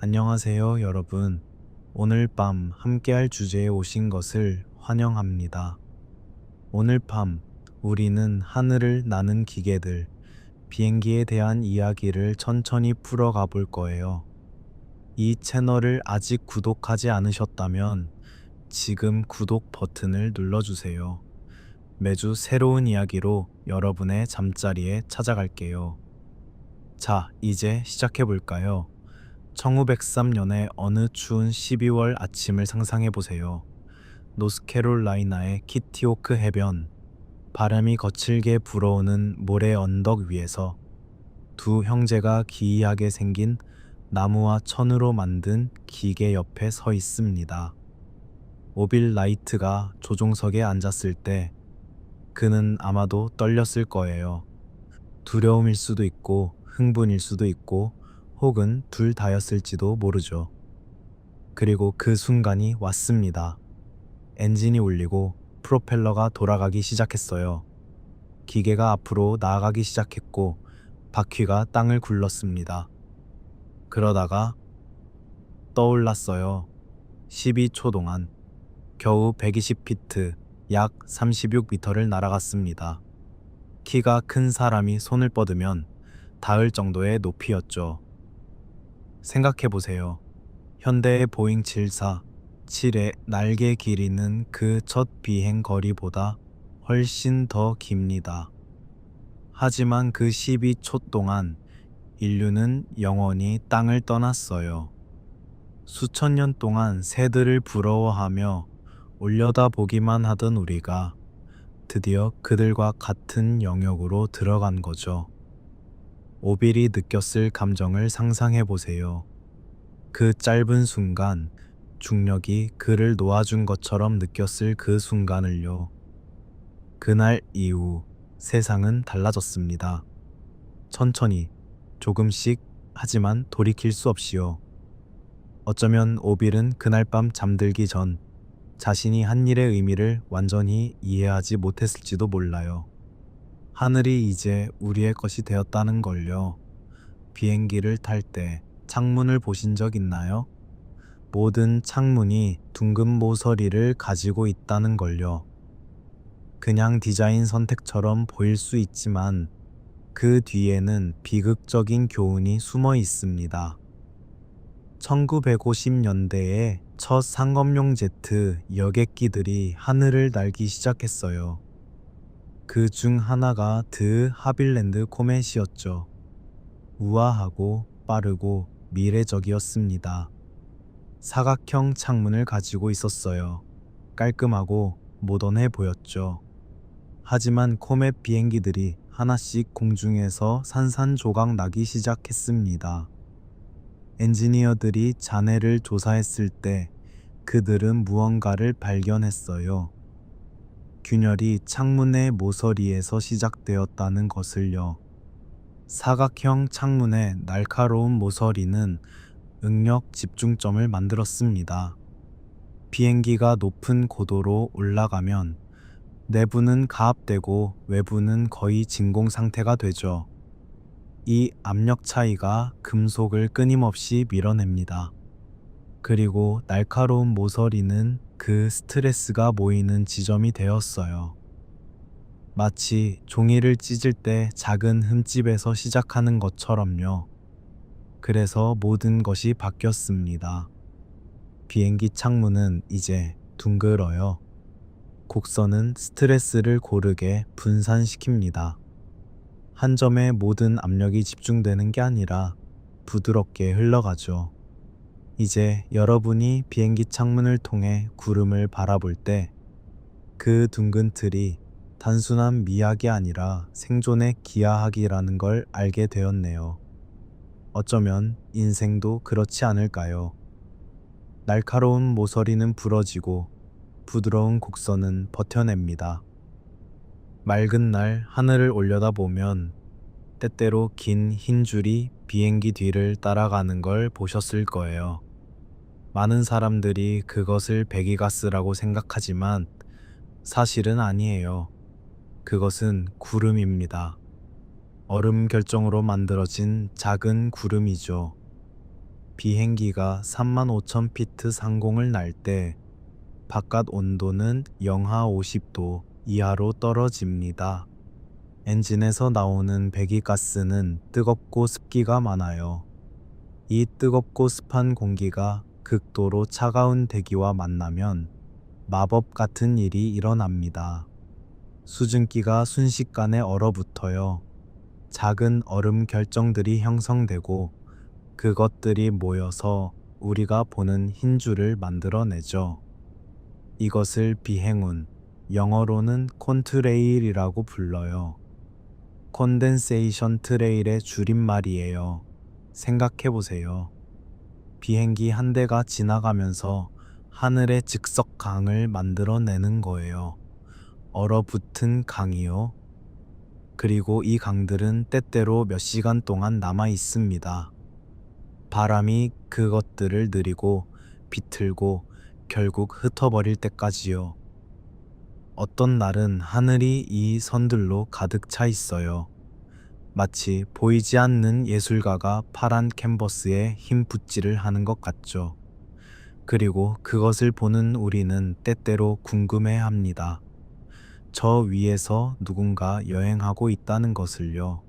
안녕하세요, 여러분. 오늘 밤 함께할 주제에 오신 것을 환영합니다. 오늘 밤 우리는 하늘을 나는 기계들, 비행기에 대한 이야기를 천천히 풀어가 볼 거예요. 이 채널을 아직 구독하지 않으셨다면 지금 구독 버튼을 눌러주세요. 매주 새로운 이야기로 여러분의 잠자리에 찾아갈게요. 자, 이제 시작해 볼까요? 1903년의 어느 추운 12월 아침을 상상해 보세요. 노스캐롤라이나의 키티오크 해변, 바람이 거칠게 불어오는 모래 언덕 위에서 두 형제가 기이하게 생긴 나무와 천으로 만든 기계 옆에 서 있습니다. 오빌 라이트가 조종석에 앉았을 때 그는 아마도 떨렸을 거예요. 두려움일 수도 있고 흥분일 수도 있고 혹은 둘 다였을지도 모르죠. 그리고 그 순간이 왔습니다. 엔진이 울리고 프로펠러가 돌아가기 시작했어요. 기계가 앞으로 나아가기 시작했고 바퀴가 땅을 굴렀습니다. 그러다가 떠올랐어요. 12초 동안 겨우 120피트, 약 36m를 날아갔습니다. 키가 큰 사람이 손을 뻗으면 닿을 정도의 높이였죠. 생각해보세요. 현대의 보잉 747의 날개 길이는 그 첫 비행 거리보다 훨씬 더 깁니다. 하지만 그 12초 동안 인류는 영원히 땅을 떠났어요. 수천 년 동안 새들을 부러워하며 올려다보기만 하던 우리가 드디어 그들과 같은 영역으로 들어간 거죠. 오빌이 느꼈을 감정을 상상해 보세요. 그 짧은 순간, 중력이 그를 놓아준 것처럼 느꼈을 그 순간을요. 그날 이후 세상은 달라졌습니다. 천천히, 조금씩, 하지만 돌이킬 수 없이요. 어쩌면 오빌은 그날 밤 잠들기 전 자신이 한 일의 의미를 완전히 이해하지 못했을지도 몰라요. 하늘이 이제 우리의 것이 되었다는 걸요. 비행기를 탈 때 창문을 보신 적 있나요? 모든 창문이 둥근 모서리를 가지고 있다는 걸요. 그냥 디자인 선택처럼 보일 수 있지만 그 뒤에는 비극적인 교훈이 숨어 있습니다. 1950년대에 첫 상업용 제트 여객기들이 하늘을 날기 시작했어요. 그 중 하나가 드 하빌랜드 코멧이었죠. 우아하고 빠르고 미래적이었습니다. 사각형 창문을 가지고 있었어요. 깔끔하고 모던해 보였죠. 하지만 코멧 비행기들이 하나씩 공중에서 산산조각 나기 시작했습니다. 엔지니어들이 잔해를 조사했을 때 그들은 무언가를 발견했어요. 균열이 창문의 모서리에서 시작되었다는 것을요. 사각형 창문의 날카로운 모서리는 응력 집중점을 만들었습니다. 비행기가 높은 고도로 올라가면 내부는 가압되고 외부는 거의 진공 상태가 되죠. 이 압력 차이가 금속을 끊임없이 밀어냅니다. 그리고 날카로운 모서리는 그 스트레스가 모이는 지점이 되었어요. 마치 종이를 찢을 때 작은 흠집에서 시작하는 것처럼요. 그래서 모든 것이 바뀌었습니다. 비행기 창문은 이제 둥글어요. 곡선은 스트레스를 고르게 분산시킵니다. 한 점에 모든 압력이 집중되는 게 아니라 부드럽게 흘러가죠. 이제 여러분이 비행기 창문을 통해 구름을 바라볼 때 그 둥근 틀이 단순한 미학이 아니라 생존의 기하학이라는 걸 알게 되었네요. 어쩌면 인생도 그렇지 않을까요? 날카로운 모서리는 부러지고 부드러운 곡선은 버텨냅니다. 맑은 날 하늘을 올려다보면 때때로 긴 흰 줄이 비행기 뒤를 따라가는 걸 보셨을 거예요. 많은 사람들이 그것을 배기가스라고 생각하지만 사실은 아니에요. 그것은 구름입니다. 얼음 결정으로 만들어진 작은 구름이죠. 비행기가 35,000피트 상공을 날 때 바깥 온도는 영하 50도 이하로 떨어집니다. 엔진에서 나오는 배기가스는 뜨겁고 습기가 많아요. 이 뜨겁고 습한 공기가 극도로 차가운 대기와 만나면 마법 같은 일이 일어납니다. 수증기가 순식간에 얼어붙어요. 작은 얼음 결정들이 형성되고 그것들이 모여서 우리가 보는 흰 줄을 만들어내죠. 이것을 비행운, 영어로는 콘트레일이라고 불러요. 콘덴세이션 트레일의 줄임말이에요. 생각해보세요. 비행기 한 대가 지나가면서 하늘의 즉석강을 만들어내는 거예요. 얼어붙은 강이요. 그리고 이 강들은 때때로 몇 시간 동안 남아 있습니다. 바람이 그것들을 느리고 비틀고 결국 흩어버릴 때까지요. 어떤 날은 하늘이 이 선들로 가득 차 있어요. 마치 보이지 않는 예술가가 파란 캔버스에 흰 붓질을 하는 것 같죠. 그리고 그것을 보는 우리는 때때로 궁금해 합니다. 저 위에서 누군가 여행하고 있다는 것을요.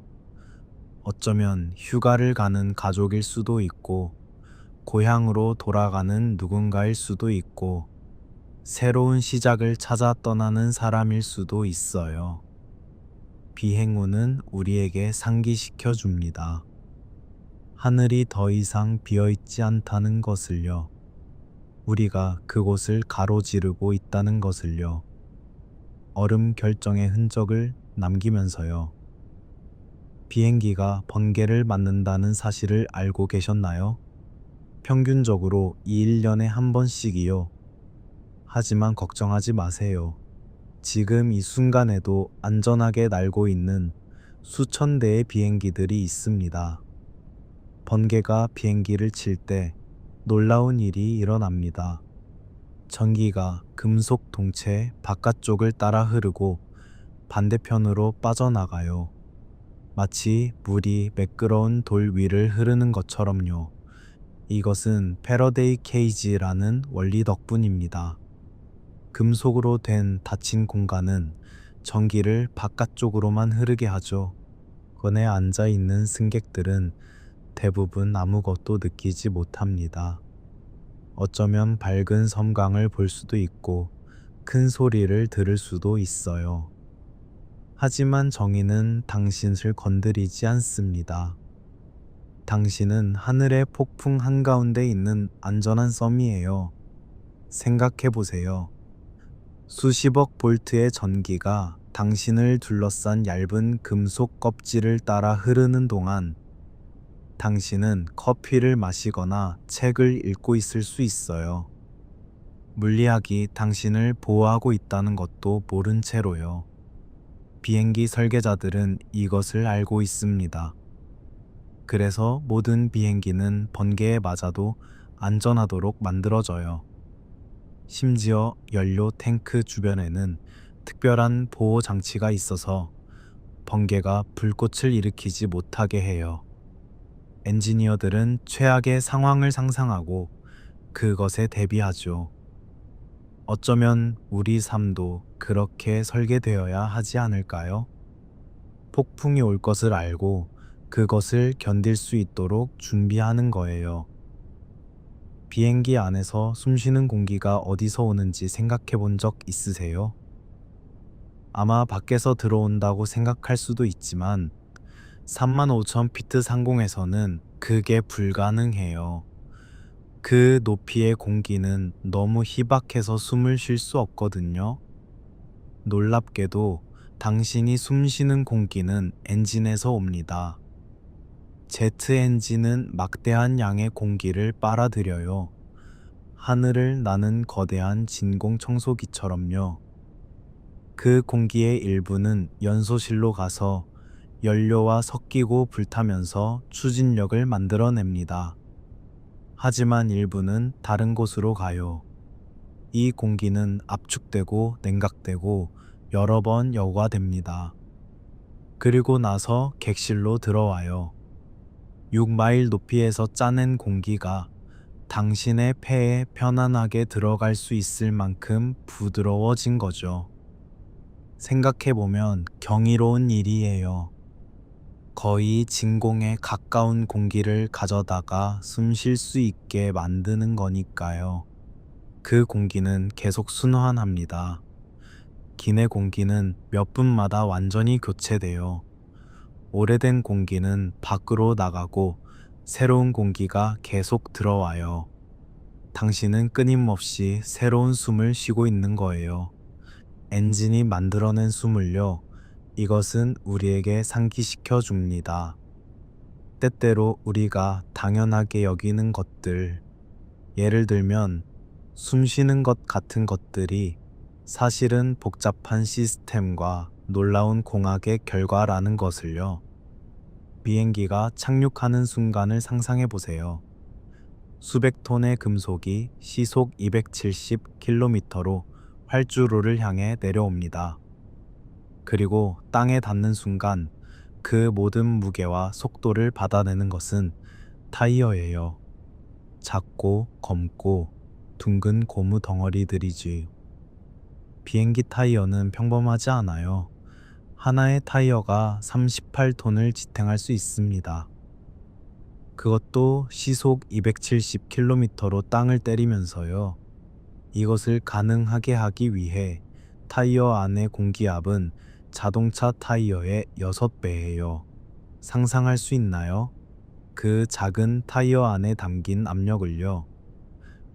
어쩌면 휴가를 가는 가족일 수도 있고, 고향으로 돌아가는 누군가일 수도 있고, 새로운 시작을 찾아 떠나는 사람일 수도 있어요. 비행운은 우리에게 상기시켜 줍니다. 하늘이 더 이상 비어있지 않다는 것을요. 우리가 그곳을 가로지르고 있다는 것을요. 얼음 결정의 흔적을 남기면서요. 비행기가 번개를 맞는다는 사실을 알고 계셨나요? 평균적으로 1년에 한 번씩이요. 하지만 걱정하지 마세요. 지금 이 순간에도 안전하게 날고 있는 수천 대의 비행기들이 있습니다. 번개가 비행기를 칠 때 놀라운 일이 일어납니다. 전기가 금속 동체 바깥쪽을 따라 흐르고 반대편으로 빠져나가요. 마치 물이 매끄러운 돌 위를 흐르는 것처럼요. 이것은 패러데이 케이지라는 원리 덕분입니다. 금속으로 된 닫힌 공간은 전기를 바깥쪽으로만 흐르게 하죠. 건에 앉아 있는 승객들은 대부분 아무것도 느끼지 못합니다. 어쩌면 밝은 섬광을 볼 수도 있고 큰 소리를 들을 수도 있어요. 하지만 정의는 당신을 건드리지 않습니다. 당신은 하늘의 폭풍 한가운데 있는 안전한 섬이에요. 생각해 보세요. 수십억 볼트의 전기가 당신을 둘러싼 얇은 금속 껍질을 따라 흐르는 동안 당신은 커피를 마시거나 책을 읽고 있을 수 있어요. 물리학이 당신을 보호하고 있다는 것도 모른 채로요. 비행기 설계자들은 이것을 알고 있습니다. 그래서 모든 비행기는 번개에 맞아도 안전하도록 만들어져요. 심지어 연료 탱크 주변에는 특별한 보호 장치가 있어서 번개가 불꽃을 일으키지 못하게 해요. 엔지니어들은 최악의 상황을 상상하고 그것에 대비하죠. 어쩌면 우리 삶도 그렇게 설계되어야 하지 않을까요? 폭풍이 올 것을 알고 그것을 견딜 수 있도록 준비하는 거예요. 비행기 안에서 숨쉬는 공기가 어디서 오는지 생각해 본 적 있으세요? 아마 밖에서 들어온다고 생각할 수도 있지만 35,000피트 상공에서는 그게 불가능해요. 그 높이의 공기는 너무 희박해서 숨을 쉴 수 없거든요. 놀랍게도 당신이 숨쉬는 공기는 엔진에서 옵니다. 제트 엔진은 막대한 양의 공기를 빨아들여요. 하늘을 나는 거대한 진공 청소기처럼요. 그 공기의 일부는 연소실로 가서 연료와 섞이고 불타면서 추진력을 만들어냅니다. 하지만 일부는 다른 곳으로 가요. 이 공기는 압축되고 냉각되고 여러 번 여과됩니다. 그리고 나서 객실로 들어와요. 6마일 높이에서 짜낸 공기가 당신의 폐에 편안하게 들어갈 수 있을 만큼 부드러워진 거죠. 생각해보면 경이로운 일이에요. 거의 진공에 가까운 공기를 가져다가 숨 쉴 수 있게 만드는 거니까요. 그 공기는 계속 순환합니다. 기내 공기는 몇 분마다 완전히 교체돼요. 오래된 공기는 밖으로 나가고 새로운 공기가 계속 들어와요. 당신은 끊임없이 새로운 숨을 쉬고 있는 거예요. 엔진이 만들어낸 숨을요. 이것은 우리에게 상기시켜 줍니다. 때때로 우리가 당연하게 여기는 것들, 예를 들면 숨 쉬는 것 같은 것들이 사실은 복잡한 시스템과 놀라운 공학의 결과라는 것을요. 비행기가 착륙하는 순간을 상상해 보세요. 수백 톤의 금속이 시속 270km로 활주로를 향해 내려옵니다. 그리고 땅에 닿는 순간 그 모든 무게와 속도를 받아내는 것은 타이어예요. 작고 검고 둥근 고무 덩어리들이지. 비행기 타이어는 평범하지 않아요. 하나의 타이어가 38톤을 지탱할 수 있습니다. 그것도 시속 270km로 땅을 때리면서요. 이것을 가능하게 하기 위해 타이어 안의 공기압은 자동차 타이어의 6배예요. 상상할 수 있나요? 그 작은 타이어 안에 담긴 압력을요.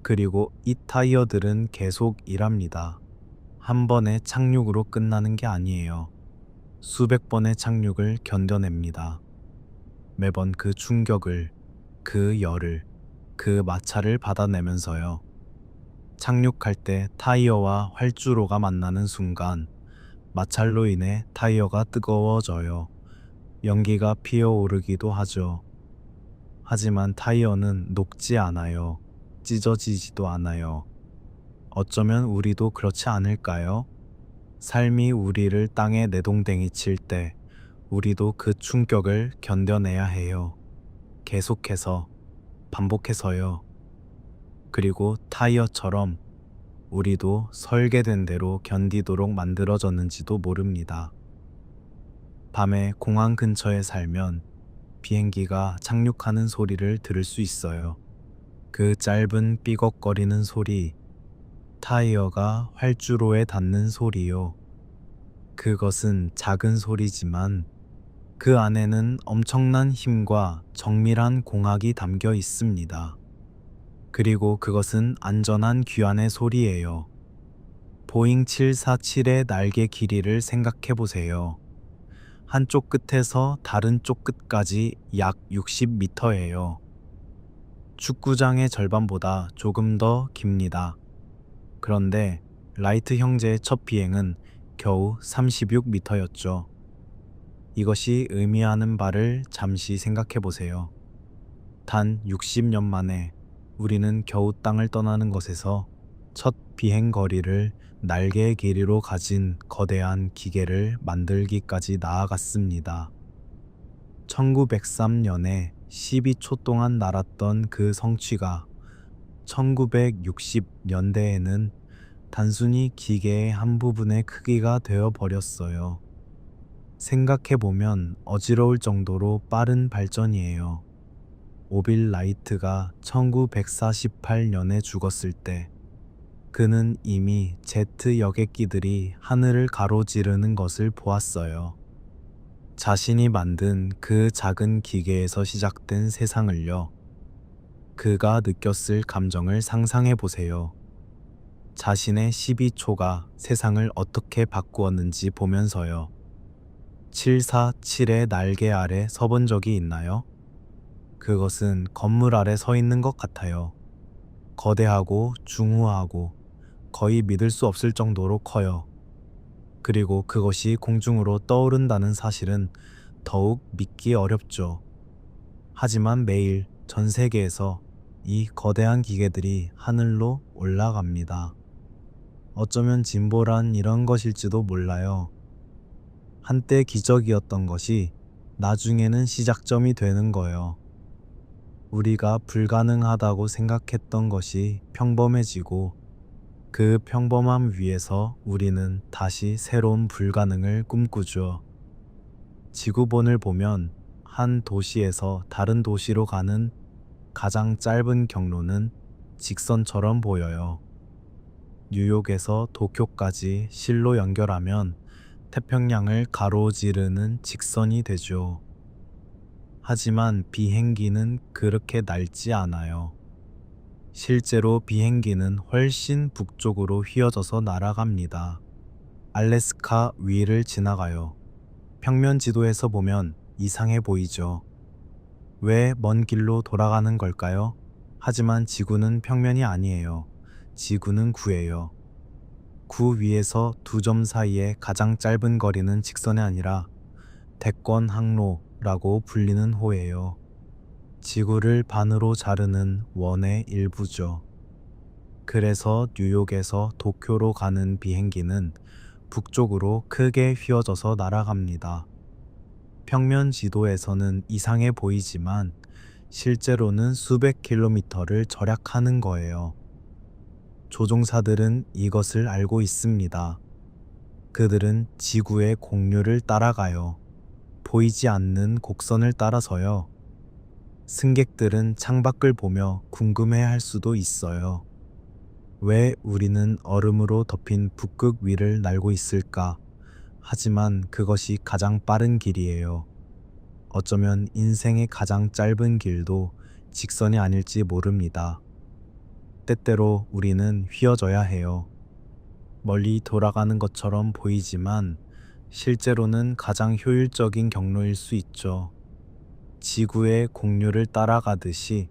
그리고 이 타이어들은 계속 일합니다. 한 번의 착륙으로 끝나는 게 아니에요. 수백 번의 착륙을 견뎌냅니다. 매번 그 충격을, 그 열을, 그 마찰을 받아내면서요. 착륙할 때 타이어와 활주로가 만나는 순간 마찰로 인해 타이어가 뜨거워져요. 연기가 피어오르기도 하죠. 하지만 타이어는 녹지 않아요. 찢어지지도 않아요. 어쩌면 우리도 그렇지 않을까요? 삶이 우리를 땅에 내동댕이 칠 때 우리도 그 충격을 견뎌내야 해요. 계속해서, 반복해서요. 그리고 타이어처럼 우리도 설계된 대로 견디도록 만들어졌는지도 모릅니다. 밤에 공항 근처에 살면 비행기가 착륙하는 소리를 들을 수 있어요. 그 짧은 삐걱거리는 소리, 타이어가 활주로에 닿는 소리요. 그것은 작은 소리지만 그 안에는 엄청난 힘과 정밀한 공학이 담겨 있습니다. 그리고 그것은 안전한 귀환의 소리예요. 보잉 747의 날개 길이를 생각해 보세요. 한쪽 끝에서 다른 쪽 끝까지 약 60m예요. 축구장의 절반보다 조금 더 깁니다. 그런데 라이트 형제의 첫 비행은 겨우 36m였죠. 이것이 의미하는 바를 잠시 생각해 보세요. 단 60년 만에 우리는 겨우 땅을 떠나는 것에서 첫 비행 거리를 날개의 길이로 가진 거대한 기계를 만들기까지 나아갔습니다. 1903년에 12초 동안 날았던 그 성취가 1960년대에는 단순히 기계의 한 부분의 크기가 되어 버렸어요. 생각해보면 어지러울 정도로 빠른 발전이에요. 오빌 라이트가 1948년에 죽었을 때 그는 이미 제트 여객기들이 하늘을 가로지르는 것을 보았어요. 자신이 만든 그 작은 기계에서 시작된 세상을요. 그가 느꼈을 감정을 상상해 보세요. 자신의 12초가 세상을 어떻게 바꾸었는지 보면서요. 747의 날개 아래 서본 적이 있나요? 그것은 건물 아래 서 있는 것 같아요. 거대하고 중후하고 거의 믿을 수 없을 정도로 커요. 그리고 그것이 공중으로 떠오른다는 사실은 더욱 믿기 어렵죠. 하지만 매일 전 세계에서 이 거대한 기계들이 하늘로 올라갑니다. 어쩌면 진보란 이런 것일지도 몰라요. 한때 기적이었던 것이 나중에는 시작점이 되는 거예요. 우리가 불가능하다고 생각했던 것이 평범해지고 그 평범함 위에서 우리는 다시 새로운 불가능을 꿈꾸죠. 지구본을 보면 한 도시에서 다른 도시로 가는 가장 짧은 경로는 직선처럼 보여요. 뉴욕에서 도쿄까지 실로 연결하면 태평양을 가로지르는 직선이 되죠. 하지만 비행기는 그렇게 넓지 않아요. 실제로 비행기는 훨씬 북쪽으로 휘어져서 날아갑니다. 알래스카 위를 지나가요. 평면 지도에서 보면 이상해 보이죠. 왜 먼 길로 돌아가는 걸까요? 하지만 지구는 평면이 아니에요. 지구는 구예요. 구 위에서 두 점 사이의 가장 짧은 거리는 직선이 아니라 대권 항로라고 불리는 호예요. 지구를 반으로 자르는 원의 일부죠. 그래서 뉴욕에서 도쿄로 가는 비행기는 북쪽으로 크게 휘어져서 날아갑니다. 평면 지도에서는 이상해 보이지만 실제로는 수백 킬로미터를 절약하는 거예요. 조종사들은 이것을 알고 있습니다. 그들은 지구의 공류를 따라가요. 보이지 않는 곡선을 따라서요. 승객들은 창밖을 보며 궁금해할 수도 있어요. 왜 우리는 얼음으로 덮인 북극 위를 날고 있을까? 하지만 그것이 가장 빠른 길이에요. 어쩌면 인생의 가장 짧은 길도 직선이 아닐지 모릅니다. 때때로 우리는 휘어져야 해요. 멀리 돌아가는 것처럼 보이지만 실제로는 가장 효율적인 경로일 수 있죠. 지구의 공류를 따라가듯이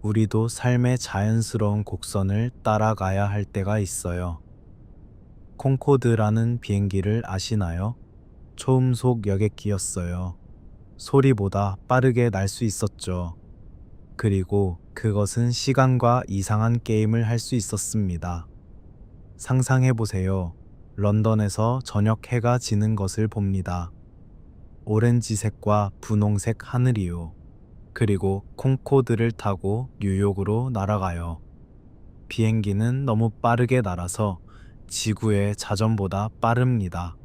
우리도 삶의 자연스러운 곡선을 따라가야 할 때가 있어요. 콩코드라는 비행기를 아시나요? 초음속 여객기였어요. 소리보다 빠르게 날 수 있었죠. 그리고 그것은 시간과 이상한 게임을 할 수 있었습니다. 상상해 보세요. 런던에서 저녁 해가 지는 것을 봅니다. 오렌지색과 분홍색 하늘이요. 그리고 콩코드를 타고 뉴욕으로 날아가요. 비행기는 너무 빠르게 날아서 지구의 자전보다 빠릅니다.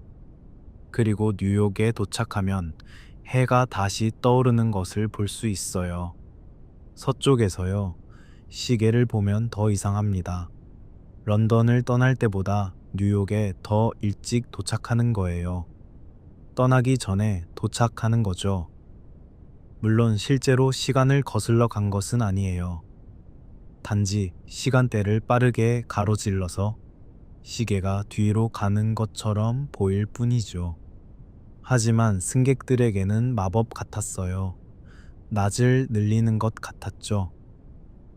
그리고 뉴욕에 도착하면 해가 다시 떠오르는 것을 볼 수 있어요. 서쪽에서요. 시계를 보면 더 이상합니다. 런던을 떠날 때보다 뉴욕에 더 일찍 도착하는 거예요. 떠나기 전에 도착하는 거죠. 물론 실제로 시간을 거슬러 간 것은 아니에요. 단지 시간대를 빠르게 가로질러서 시계가 뒤로 가는 것처럼 보일 뿐이죠. 하지만 승객들에게는 마법 같았어요. 낯을 늘리는 것 같았죠.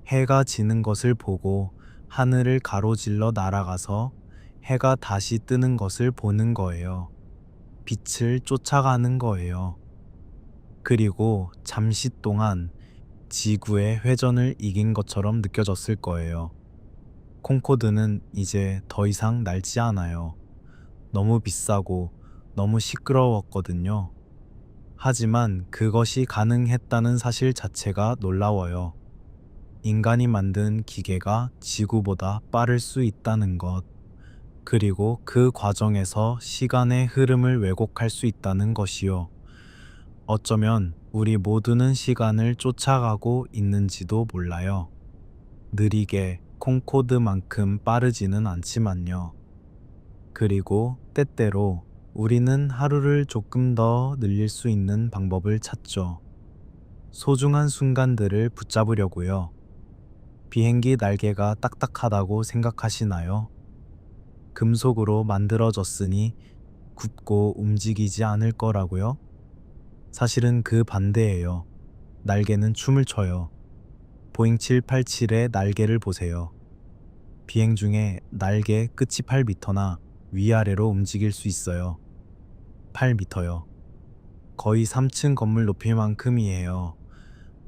해가 지는 것을 보고 하늘을 가로질러 날아가서 해가 다시 뜨는 것을 보는 거예요. 빛을 쫓아가는 거예요. 그리고 잠시 동안 지구의 회전을 이긴 것처럼 느껴졌을 거예요. 콩코드는 이제 더 이상 날지 않아요. 너무 비싸고 너무 시끄러웠거든요. 하지만 그것이 가능했다는 사실 자체가 놀라워요. 인간이 만든 기계가 지구보다 빠를 수 있다는 것, 그리고 그 과정에서 시간의 흐름을 왜곡할 수 있다는 것이요. 어쩌면 우리 모두는 시간을 쫓아가고 있는지도 몰라요. 느리게 콩코드만큼 빠르지는 않지만요. 그리고 때때로 우리는 하루를 조금 더 늘릴 수 있는 방법을 찾죠. 소중한 순간들을 붙잡으려고요. 비행기 날개가 딱딱하다고 생각하시나요? 금속으로 만들어졌으니 굳고 움직이지 않을 거라고요? 사실은 그 반대예요. 날개는 춤을 춰요. 보잉 787의 날개를 보세요. 비행 중에 날개 끝이 8m나 위아래로 움직일 수 있어요. 8m요. 거의 3층 건물 높이만큼이에요.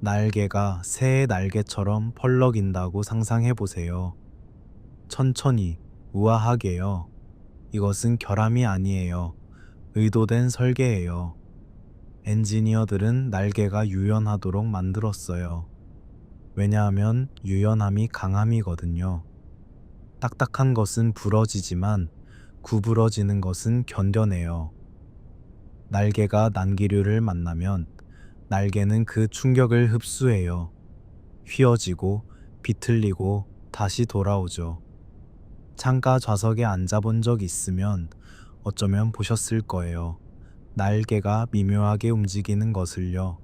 날개가 새의 날개처럼 펄럭인다고 상상해 보세요. 천천히, 우아하게요. 이것은 결함이 아니에요. 의도된 설계예요. 엔지니어들은 날개가 유연하도록 만들었어요. 왜냐하면 유연함이 강함이거든요. 딱딱한 것은 부러지지만 구부러지는 것은 견뎌내요. 날개가 난기류를 만나면 날개는 그 충격을 흡수해요. 휘어지고 비틀리고 다시 돌아오죠. 창가 좌석에 앉아본 적 있으면 어쩌면 보셨을 거예요. 날개가 미묘하게 움직이는 것을요.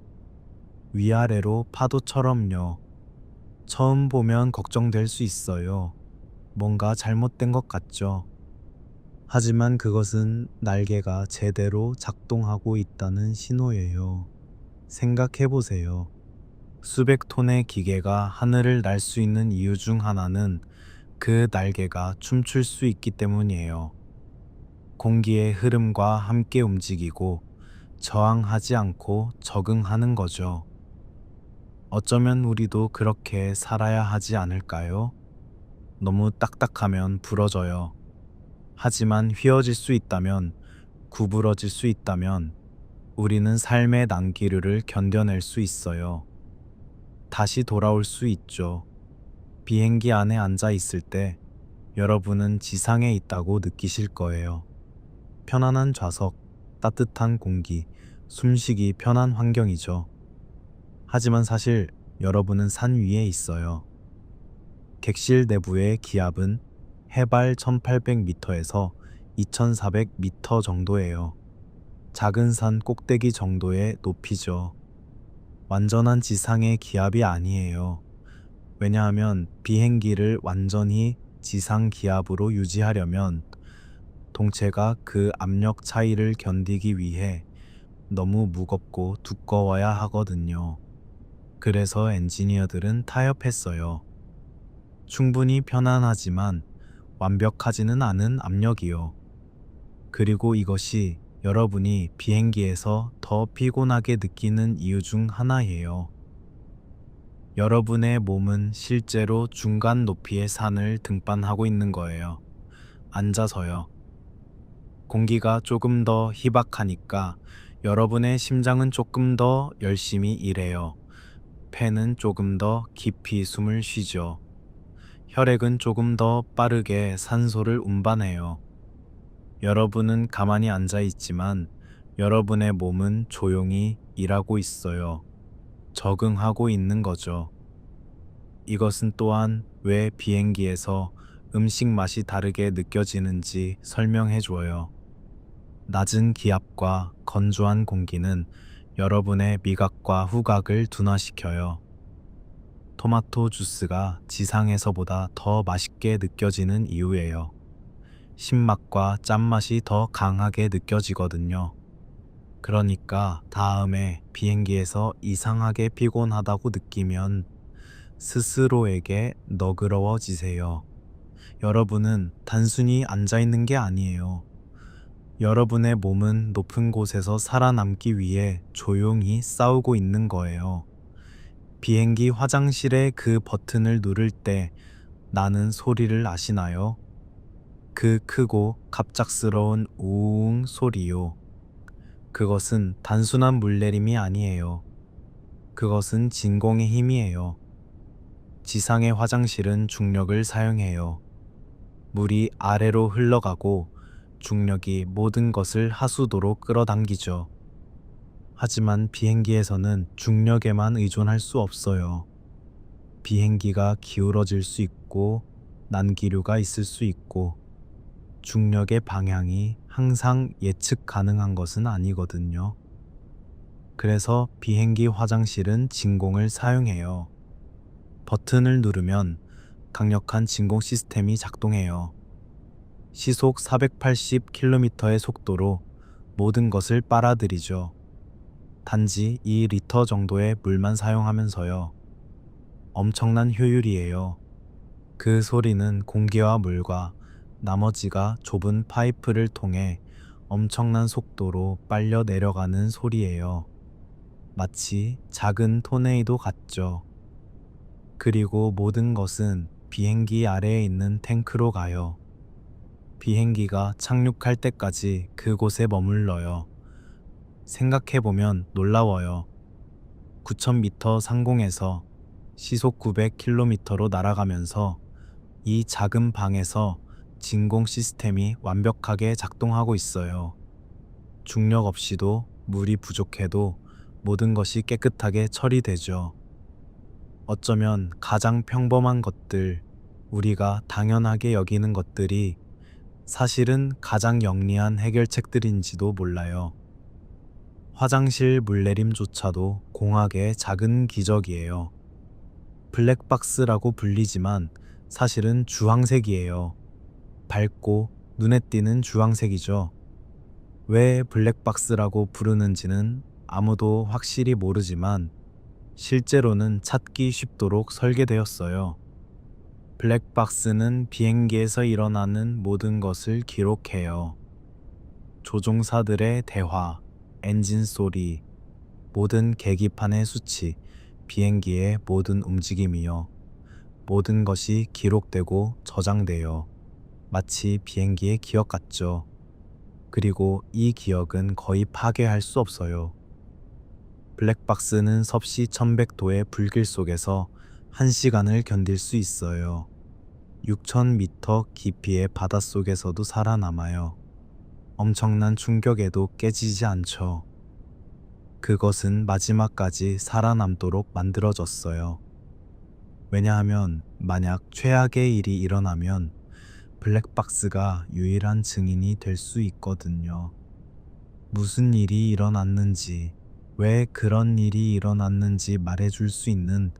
위아래로 파도처럼요. 처음 보면 걱정될 수 있어요. 뭔가 잘못된 것 같죠? 하지만 그것은 날개가 제대로 작동하고 있다는 신호예요. 생각해 보세요. 수백 톤의 기계가 하늘을 날 수 있는 이유 중 하나는 그 날개가 춤출 수 있기 때문이에요. 공기의 흐름과 함께 움직이고 저항하지 않고 적응하는 거죠. 어쩌면 우리도 그렇게 살아야 하지 않을까요? 너무 딱딱하면 부러져요. 하지만 휘어질 수 있다면, 구부러질 수 있다면, 우리는 삶의 난기류를 견뎌낼 수 있어요. 다시 돌아올 수 있죠. 비행기 안에 앉아 있을 때 여러분은 지상에 있다고 느끼실 거예요. 편안한 좌석, 따뜻한 공기, 숨쉬기 편한 환경이죠. 하지만 사실 여러분은 산 위에 있어요. 객실 내부의 기압은 해발 1800m에서 2400m 정도예요. 작은 산 꼭대기 정도의 높이죠. 완전한 지상의 기압이 아니에요. 왜냐하면 비행기를 완전히 지상 기압으로 유지하려면 동체가 그 압력 차이를 견디기 위해 너무 무겁고 두꺼워야 하거든요. 그래서 엔지니어들은 타협했어요. 충분히 편안하지만 완벽하지는 않은 압력이요. 그리고 이것이 여러분이 비행기에서 더 피곤하게 느끼는 이유 중 하나예요. 여러분의 몸은 실제로 중간 높이의 산을 등반하고 있는 거예요. 앉아서요. 공기가 조금 더 희박하니까 여러분의 심장은 조금 더 열심히 일해요. 폐는 조금 더 깊이 숨을 쉬죠. 혈액은 조금 더 빠르게 산소를 운반해요. 여러분은 가만히 앉아 있지만 여러분의 몸은 조용히 일하고 있어요. 적응하고 있는 거죠. 이것은 또한 왜 비행기에서 음식 맛이 다르게 느껴지는지 설명해 줘요. 낮은 기압과 건조한 공기는 여러분의 미각과 후각을 둔화시켜요. 토마토 주스가 지상에서보다 더 맛있게 느껴지는 이유예요. 신맛과 짠맛이 더 강하게 느껴지거든요. 그러니까 다음에 비행기에서 이상하게 피곤하다고 느끼면 스스로에게 너그러워지세요. 여러분은 단순히 앉아 있는 게 아니에요. 여러분의 몸은 높은 곳에서 살아남기 위해 조용히 싸우고 있는 거예요. 비행기 화장실의 그 버튼을 누를 때 나는 소리를 아시나요? 그 크고 갑작스러운 우웅 소리요. 그것은 단순한 물내림이 아니에요. 그것은 진공의 힘이에요. 지상의 화장실은 중력을 사용해요. 물이 아래로 흘러가고 중력이 모든 것을 하수도로 끌어당기죠. 하지만 비행기에서는 중력에만 의존할 수 없어요. 비행기가 기울어질 수 있고 난기류가 있을 수 있고 중력의 방향이 항상 예측 가능한 것은 아니거든요. 그래서 비행기 화장실은 진공을 사용해요. 버튼을 누르면 강력한 진공 시스템이 작동해요. 시속 480km의 속도로 모든 것을 빨아들이죠. 단지 2리터 정도의 물만 사용하면서요. 엄청난 효율이에요. 그 소리는 공기와 물과 나머지가 좁은 파이프를 통해 엄청난 속도로 빨려 내려가는 소리예요. 마치 작은 토네이도 같죠. 그리고 모든 것은 비행기 아래에 있는 탱크로 가요. 비행기가 착륙할 때까지 그곳에 머물러요. 생각해보면 놀라워요. 9,000m 상공에서 시속 900km로 날아가면서 이 작은 방에서 진공 시스템이 완벽하게 작동하고 있어요. 중력 없이도 물이 부족해도 모든 것이 깨끗하게 처리되죠. 어쩌면 가장 평범한 것들, 우리가 당연하게 여기는 것들이 사실은 가장 영리한 해결책들인지도 몰라요. 화장실 물내림조차도 공학의 작은 기적이에요. 블랙박스라고 불리지만 사실은 주황색이에요. 밝고 눈에 띄는 주황색이죠. 왜 블랙박스라고 부르는지는 아무도 확실히 모르지만 실제로는 찾기 쉽도록 설계되었어요. 블랙박스는 비행기에서 일어나는 모든 것을 기록해요. 조종사들의 대화, 엔진 소리, 모든 계기판의 수치, 비행기의 모든 움직임이요. 모든 것이 기록되고 저장돼요. 마치 비행기의 기억 같죠. 그리고 이 기억은 거의 파괴할 수 없어요. 블랙박스는 섭씨 1100도의 불길 속에서 1시간을 견딜 수 있어요. 6000m 깊이의 바닷속에서도 살아남아요. 엄청난 충격에도 깨지지 않죠. 그것은 마지막까지 살아남도록 만들어졌어요. 왜냐하면 만약 최악의 일이 일어나면 블랙박스가 유일한 증인이 될 수 있거든요. 무슨 일이 일어났는지, 왜 그런 일이 일어났는지 말해줄 수 있는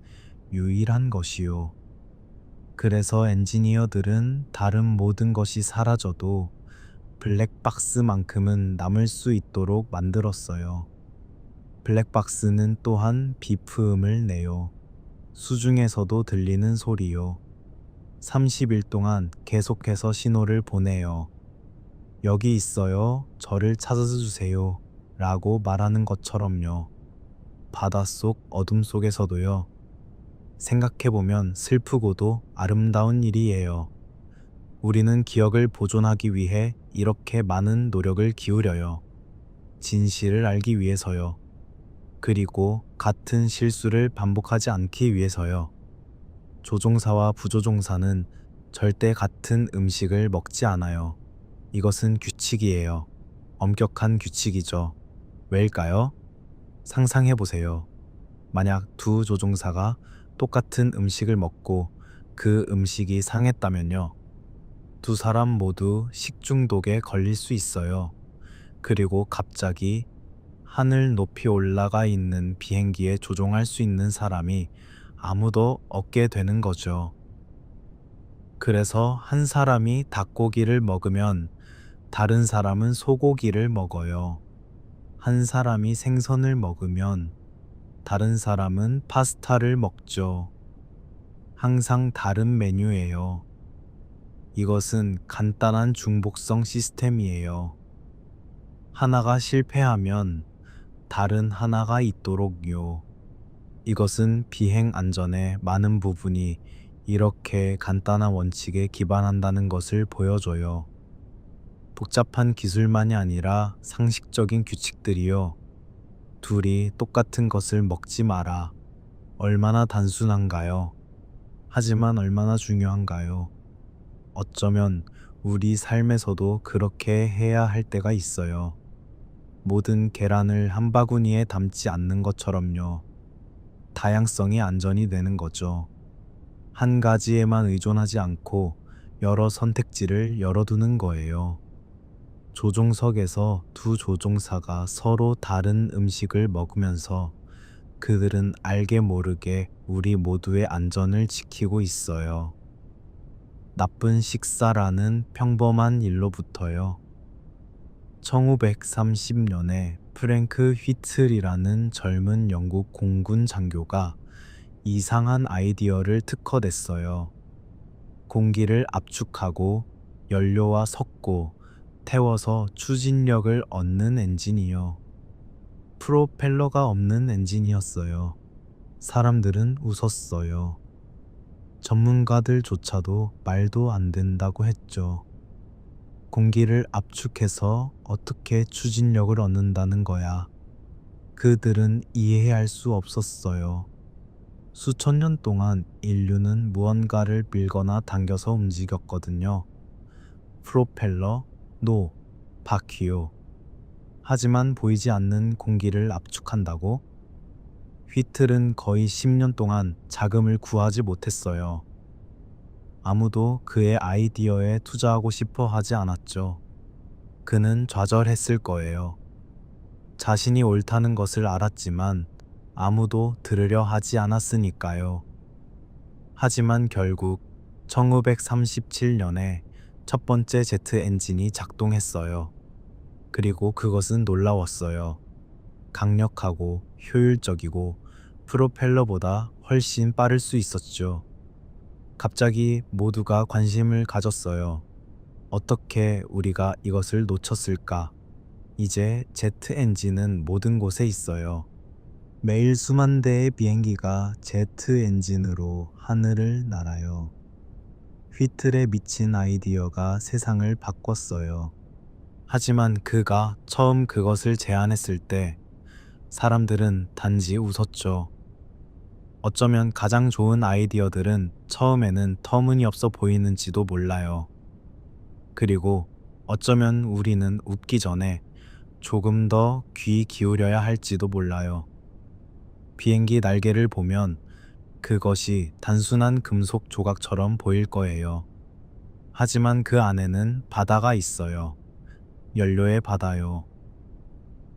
유일한 것이요. 그래서 엔지니어들은 다른 모든 것이 사라져도 블랙박스만큼은 남을 수 있도록 만들었어요. 블랙박스는 또한 비프음을 내요. 수중에서도 들리는 소리요. 30일 동안 계속해서 신호를 보내요. 여기 있어요. 저를 찾아주세요. 라고 말하는 것처럼요. 바닷속 어둠 속에서도요. 생각해보면 슬프고도 아름다운 일이에요. 우리는 기억을 보존하기 위해 이렇게 많은 노력을 기울여요. 진실을 알기 위해서요. 그리고 같은 실수를 반복하지 않기 위해서요. 조종사와 부조종사는 절대 같은 음식을 먹지 않아요. 이것은 규칙이에요. 엄격한 규칙이죠. 왜일까요? 상상해보세요. 만약 두 조종사가 똑같은 음식을 먹고 그 음식이 상했다면요. 두 사람 모두 식중독에 걸릴 수 있어요. 그리고 갑자기 하늘 높이 올라가 있는 비행기에 조종할 수 있는 사람이 아무도 없게 되는 거죠. 그래서 한 사람이 닭고기를 먹으면 다른 사람은 소고기를 먹어요. 한 사람이 생선을 먹으면 다른 사람은 파스타를 먹죠. 항상 다른 메뉴예요. 이것은 간단한 중복성 시스템이에요. 하나가 실패하면 다른 하나가 있도록요. 이것은 비행 안전의 많은 부분이 이렇게 간단한 원칙에 기반한다는 것을 보여줘요. 복잡한 기술만이 아니라 상식적인 규칙들이요. 둘이 똑같은 것을 먹지 마라. 얼마나 단순한가요? 하지만 얼마나 중요한가요? 어쩌면 우리 삶에서도 그렇게 해야 할 때가 있어요. 모든 계란을 한 바구니에 담지 않는 것처럼요. 다양성이 안전이 되는 거죠. 한 가지에만 의존하지 않고 여러 선택지를 열어두는 거예요. 조종석에서 두 조종사가 서로 다른 음식을 먹으면서 그들은 알게 모르게 우리 모두의 안전을 지키고 있어요. 나쁜 식사라는 평범한 일로부터요. 1530년에 프랭크 휘틀이라는 젊은 영국 공군 장교가 이상한 아이디어를 특허냈어요. 공기를 압축하고 연료와 섞고 태워서 추진력을 얻는 엔진이요. 프로펠러가 없는 엔진이었어요. 사람들은 웃었어요. 전문가들조차도 말도 안 된다고 했죠. 공기를 압축해서 어떻게 추진력을 얻는다는 거야. 그들은 이해할 수 없었어요. 수천 년 동안 인류는 무언가를 밀거나 당겨서 움직였거든요. 프로펠러, 노, 바퀴요. 하지만 보이지 않는 공기를 압축한다고? 휘틀은 거의 10년 동안 자금을 구하지 못했어요. 아무도 그의 아이디어에 투자하고 싶어 하지 않았죠. 그는 좌절했을 거예요. 자신이 옳다는 것을 알았지만 아무도 들으려 하지 않았으니까요. 하지만 결국 1937년에 첫 번째 제트 엔진이 작동했어요. 그리고 그것은 놀라웠어요. 강력하고 효율적이고 프로펠러보다 훨씬 빠를 수 있었죠. 갑자기 모두가 관심을 가졌어요. 어떻게 우리가 이것을 놓쳤을까? 이제 제트 엔진은 모든 곳에 있어요. 매일 수만 대의 비행기가 제트 엔진으로 하늘을 날아요. 휘틀에 미친 아이디어가 세상을 바꿨어요. 하지만 그가 처음 그것을 제안했을 때 사람들은 단지 웃었죠. 어쩌면 가장 좋은 아이디어들은 처음에는 터무니없어 보이는지도 몰라요. 그리고 어쩌면 우리는 웃기 전에 조금 더 귀 기울여야 할지도 몰라요. 비행기 날개를 보면 그것이 단순한 금속 조각처럼 보일 거예요. 하지만 그 안에는 바다가 있어요. 연료의 바다요.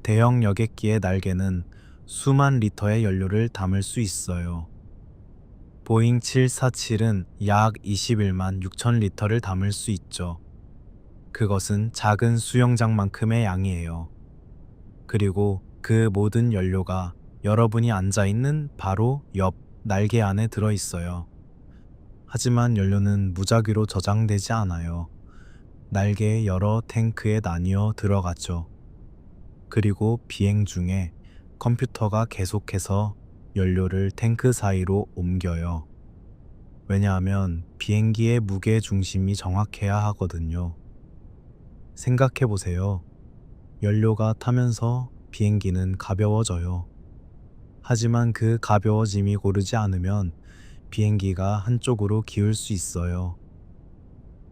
대형 여객기의 날개는 수만 리터의 연료를 담을 수 있어요. 보잉 747은 약 21만 6천 리터를 담을 수 있죠. 그것은 작은 수영장만큼의 양이에요. 그리고 그 모든 연료가 여러분이 앉아 있는 바로 옆 날개 안에 들어 있어요. 하지만 연료는 무작위로 저장되지 않아요. 날개의 여러 탱크에 나뉘어 들어가죠. 그리고 비행 중에 컴퓨터가 계속해서 연료를 탱크 사이로 옮겨요. 왜냐하면 비행기의 무게 중심이 정확해야 하거든요. 생각해 보세요. 연료가 타면서 비행기는 가벼워져요. 하지만 그 가벼워짐이 고르지 않으면 비행기가 한쪽으로 기울 수 있어요.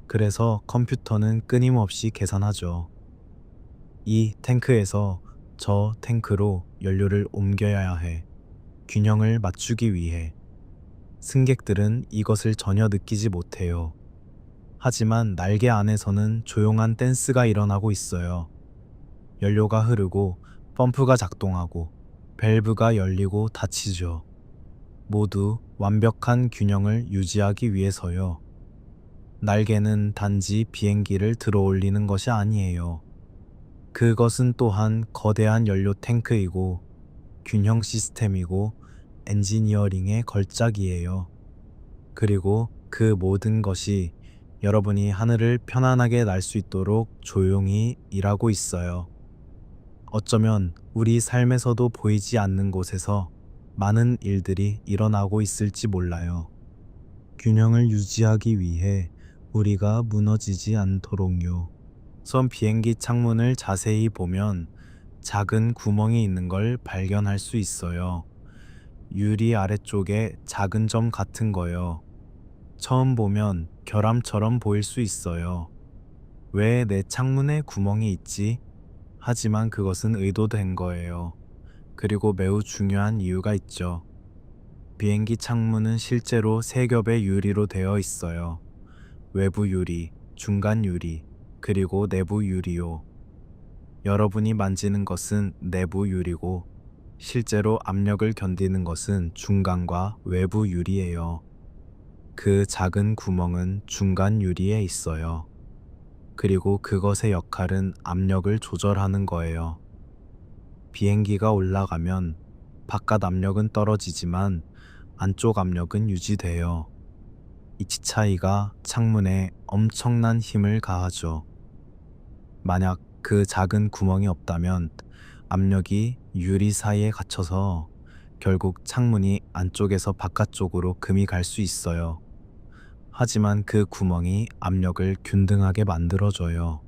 그래서 컴퓨터는 끊임없이 계산하죠. 이 탱크에서 저 탱크로 연료를 옮겨야 해. 균형을 맞추기 위해. 승객들은 이것을 전혀 느끼지 못해요. 하지만 날개 안에서는 조용한 댄스가 일어나고 있어요. 연료가 흐르고 펌프가 작동하고 밸브가 열리고 닫히죠. 모두 완벽한 균형을 유지하기 위해서요. 날개는 단지 비행기를 들어올리는 것이 아니에요. 그것은 또한 거대한 연료 탱크이고 균형 시스템이고 엔지니어링의 걸작이에요. 그리고 그 모든 것이 여러분이 하늘을 편안하게 날 수 있도록 조용히 일하고 있어요. 어쩌면 우리 삶에서도 보이지 않는 곳에서 많은 일들이 일어나고 있을지 몰라요. 균형을 유지하기 위해 우리가 무너지지 않도록요. 우선 비행기 창문을 자세히 보면 작은 구멍이 있는 걸 발견할 수 있어요. 유리 아래쪽에 작은 점 같은 거요. 처음 보면 결함처럼 보일 수 있어요. 왜 내 창문에 구멍이 있지? 하지만 그것은 의도된 거예요. 그리고 매우 중요한 이유가 있죠. 비행기 창문은 실제로 세 겹의 유리로 되어 있어요. 외부 유리, 중간 유리, 그리고 내부 유리요. 여러분이 만지는 것은 내부 유리고 실제로 압력을 견디는 것은 중간과 외부 유리예요. 그 작은 구멍은 중간 유리에 있어요. 그리고 그것의 역할은 압력을 조절하는 거예요. 비행기가 올라가면 바깥 압력은 떨어지지만 안쪽 압력은 유지돼요. 이 차이가 창문에 엄청난 힘을 가하죠. 만약 그 작은 구멍이 없다면 압력이 유리 사이에 갇혀서 결국 창문이 안쪽에서 바깥쪽으로 금이 갈 수 있어요. 하지만 그 구멍이 압력을 균등하게 만들어줘요.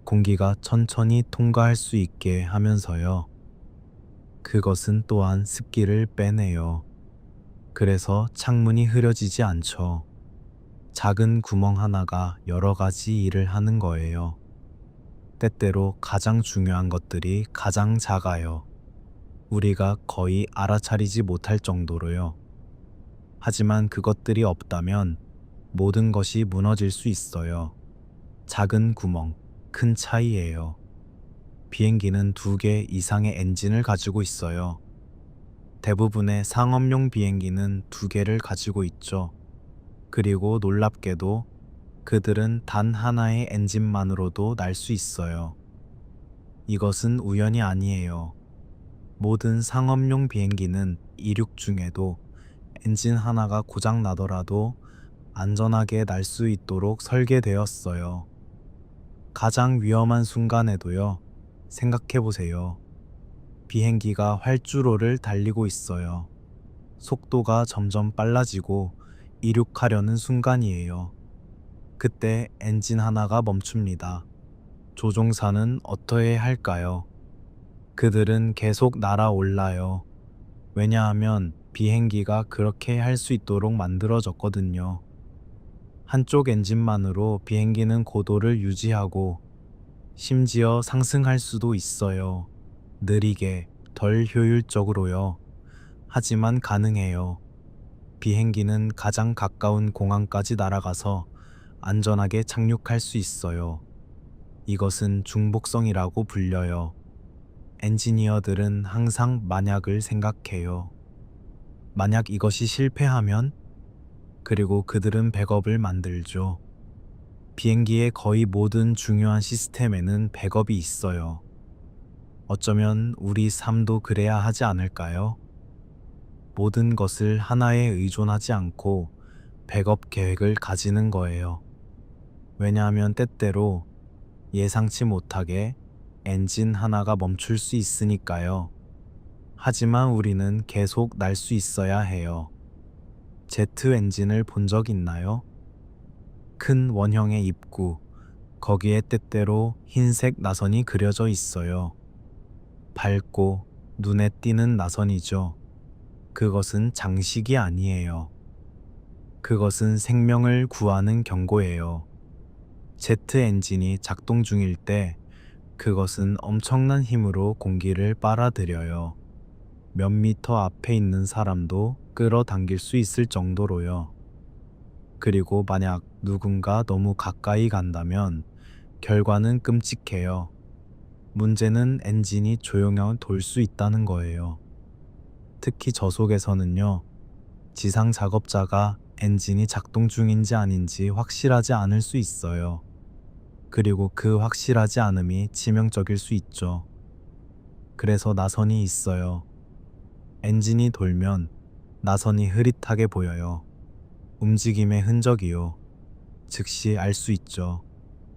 공기가 천천히 통과할 수 있게 하면서요. 그것은 또한 습기를 빼내요. 그래서 창문이 흐려지지 않죠. 작은 구멍 하나가 여러 가지 일을 하는 거예요. 때때로 가장 중요한 것들이 가장 작아요. 우리가 거의 알아차리지 못할 정도로요. 하지만 그것들이 없다면 모든 것이 무너질 수 있어요. 작은 구멍, 큰 차이예요. 비행기는 2개 이상의 엔진을 가지고 있어요. 대부분의 상업용 비행기는 2개를 가지고 있죠. 그리고 놀랍게도 그들은 단 하나의 엔진만으로도 날 수 있어요. 이것은 우연이 아니에요. 모든 상업용 비행기는 이륙 중에도 엔진 하나가 고장 나더라도 안전하게 날 수 있도록 설계되었어요. 가장 위험한 순간에도요, 생각해 보세요. 비행기가 활주로를 달리고 있어요. 속도가 점점 빨라지고 이륙하려는 순간이에요. 그때 엔진 하나가 멈춥니다. 조종사는 어떠해야 할까요? 그들은 계속 날아올라요. 왜냐하면 비행기가 그렇게 할 수 있도록 만들어졌거든요. 한쪽 엔진만으로 비행기는 고도를 유지하고 심지어 상승할 수도 있어요. 느리게, 덜 효율적으로요. 하지만 가능해요. 비행기는 가장 가까운 공항까지 날아가서 안전하게 착륙할 수 있어요. 이것은 중복성이라고 불려요. 엔지니어들은 항상 만약을 생각해요. 만약 이것이 실패하면? 그리고 그들은 백업을 만들죠. 비행기의 거의 모든 중요한 시스템에는 백업이 있어요. 어쩌면 우리 삶도 그래야 하지 않을까요? 모든 것을 하나에 의존하지 않고 백업 계획을 가지는 거예요. 왜냐하면 때때로 예상치 못하게 엔진 하나가 멈출 수 있으니까요. 하지만 우리는 계속 날 수 있어야 해요. 제트 엔진을 본 적 있나요? 큰 원형의 입구, 거기에 때때로 흰색 나선이 그려져 있어요. 밝고 눈에 띄는 나선이죠. 그것은 장식이 아니에요. 그것은 생명을 구하는 경고예요. 제트 엔진이 작동 중일 때 그것은 엄청난 힘으로 공기를 빨아들여요. 몇 미터 앞에 있는 사람도 끌어당길 수 있을 정도로요. 그리고 만약 누군가 너무 가까이 간다면 결과는 끔찍해요. 문제는 엔진이 조용히 돌 수 있다는 거예요. 특히 저속에서는요, 지상 작업자가 엔진이 작동 중인지 아닌지 확실하지 않을 수 있어요. 그리고 그 확실하지 않음이 치명적일 수 있죠. 그래서 나선이 있어요. 엔진이 돌면 나선이 흐릿하게 보여요. 움직임의 흔적이요. 즉시 알 수 있죠.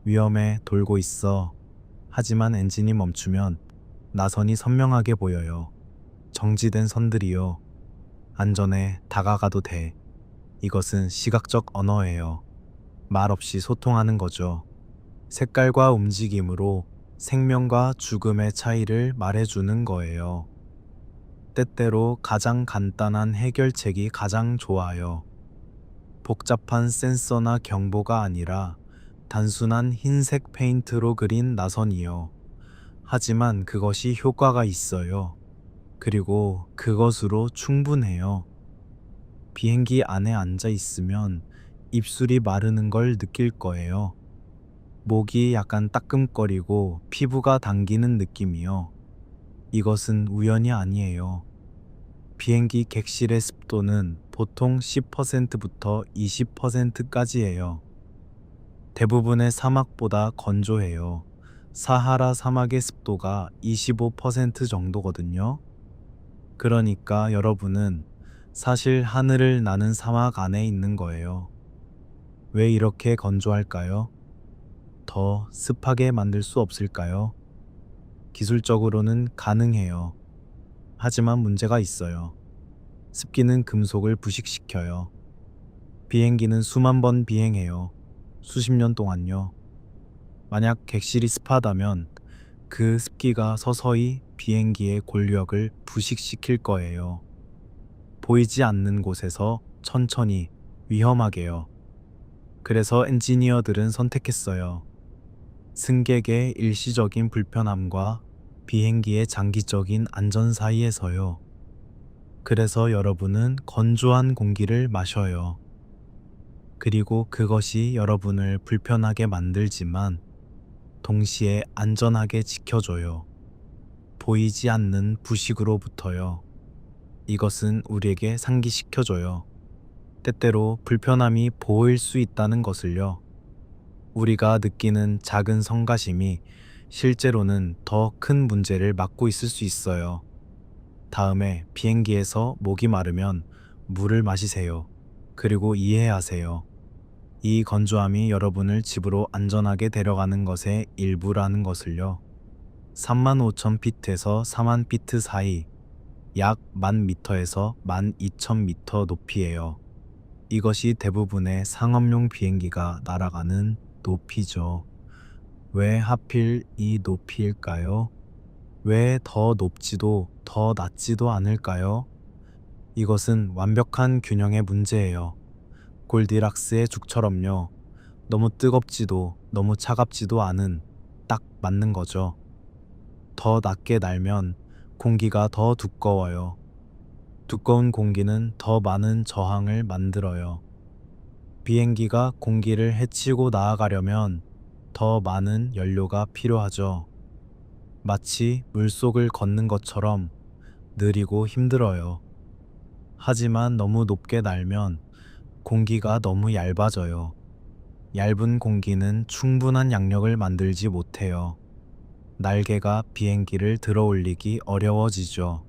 위험해, 돌고 있어. 하지만 엔진이 멈추면 나선이 선명하게 보여요. 정지된 선들이요. 안전해, 다가가도 돼. 이것은 시각적 언어예요. 말 없이 소통하는 거죠. 색깔과 움직임으로 생명과 죽음의 차이를 말해주는 거예요. 때때로 가장 간단한 해결책이 가장 좋아요. 복잡한 센서나 경보가 아니라 단순한 흰색 페인트로 그린 나선이요. 하지만 그것이 효과가 있어요. 그리고 그것으로 충분해요. 비행기 안에 앉아 있으면 입술이 마르는 걸 느낄 거예요. 목이 약간 따끔거리고 피부가 당기는 느낌이요. 이것은 우연이 아니에요. 비행기 객실의 습도는 보통 10%부터 20%까지예요. 대부분의 사막보다 건조해요. 사하라 사막의 습도가 25% 정도거든요. 그러니까 여러분은 사실 하늘을 나는 사막 안에 있는 거예요. 왜 이렇게 건조할까요? 더 습하게 만들 수 없을까요? 기술적으로는 가능해요. 하지만 문제가 있어요. 습기는 금속을 부식시켜요. 비행기는 수만 번 비행해요. 수십 년 동안요. 만약 객실이 습하다면 그 습기가 서서히 비행기의 골격을 부식시킬 거예요. 보이지 않는 곳에서 천천히 위험하게요. 그래서 엔지니어들은 선택했어요. 승객의 일시적인 불편함과 비행기의 장기적인 안전 사이에서요. 그래서 여러분은 건조한 공기를 마셔요. 그리고 그것이 여러분을 불편하게 만들지만 동시에 안전하게 지켜줘요. 보이지 않는 부식으로부터요. 이것은 우리에게 상기시켜줘요. 때때로 불편함이 보일 수 있다는 것을요. 우리가 느끼는 작은 성가심이 실제로는 더 큰 문제를 막고 있을 수 있어요. 다음에 비행기에서 목이 마르면 물을 마시세요. 그리고 이해하세요. 이 건조함이 여러분을 집으로 안전하게 데려가는 것의 일부라는 것을요. 35,000피트에서 40,000피트 사이, 약 10,000미터에서 12,000미터 높이에요. 이것이 대부분의 상업용 비행기가 날아가는 높이죠. 왜 하필 이 높이일까요? 왜 더 높지도 더 낮지도 않을까요? 이것은 완벽한 균형의 문제예요. 골디락스의 죽처럼요. 너무 뜨겁지도 너무 차갑지도 않은 딱 맞는 거죠. 더 낮게 날면 공기가 더 두꺼워요. 두꺼운 공기는 더 많은 저항을 만들어요. 비행기가 공기를 헤치고 나아가려면 더 많은 연료가 필요하죠. 마치 물속을 걷는 것처럼 느리고 힘들어요. 하지만 너무 높게 날면 공기가 너무 얇아져요. 얇은 공기는 충분한 양력을 만들지 못해요. 날개가 비행기를 들어 올리기 어려워지죠.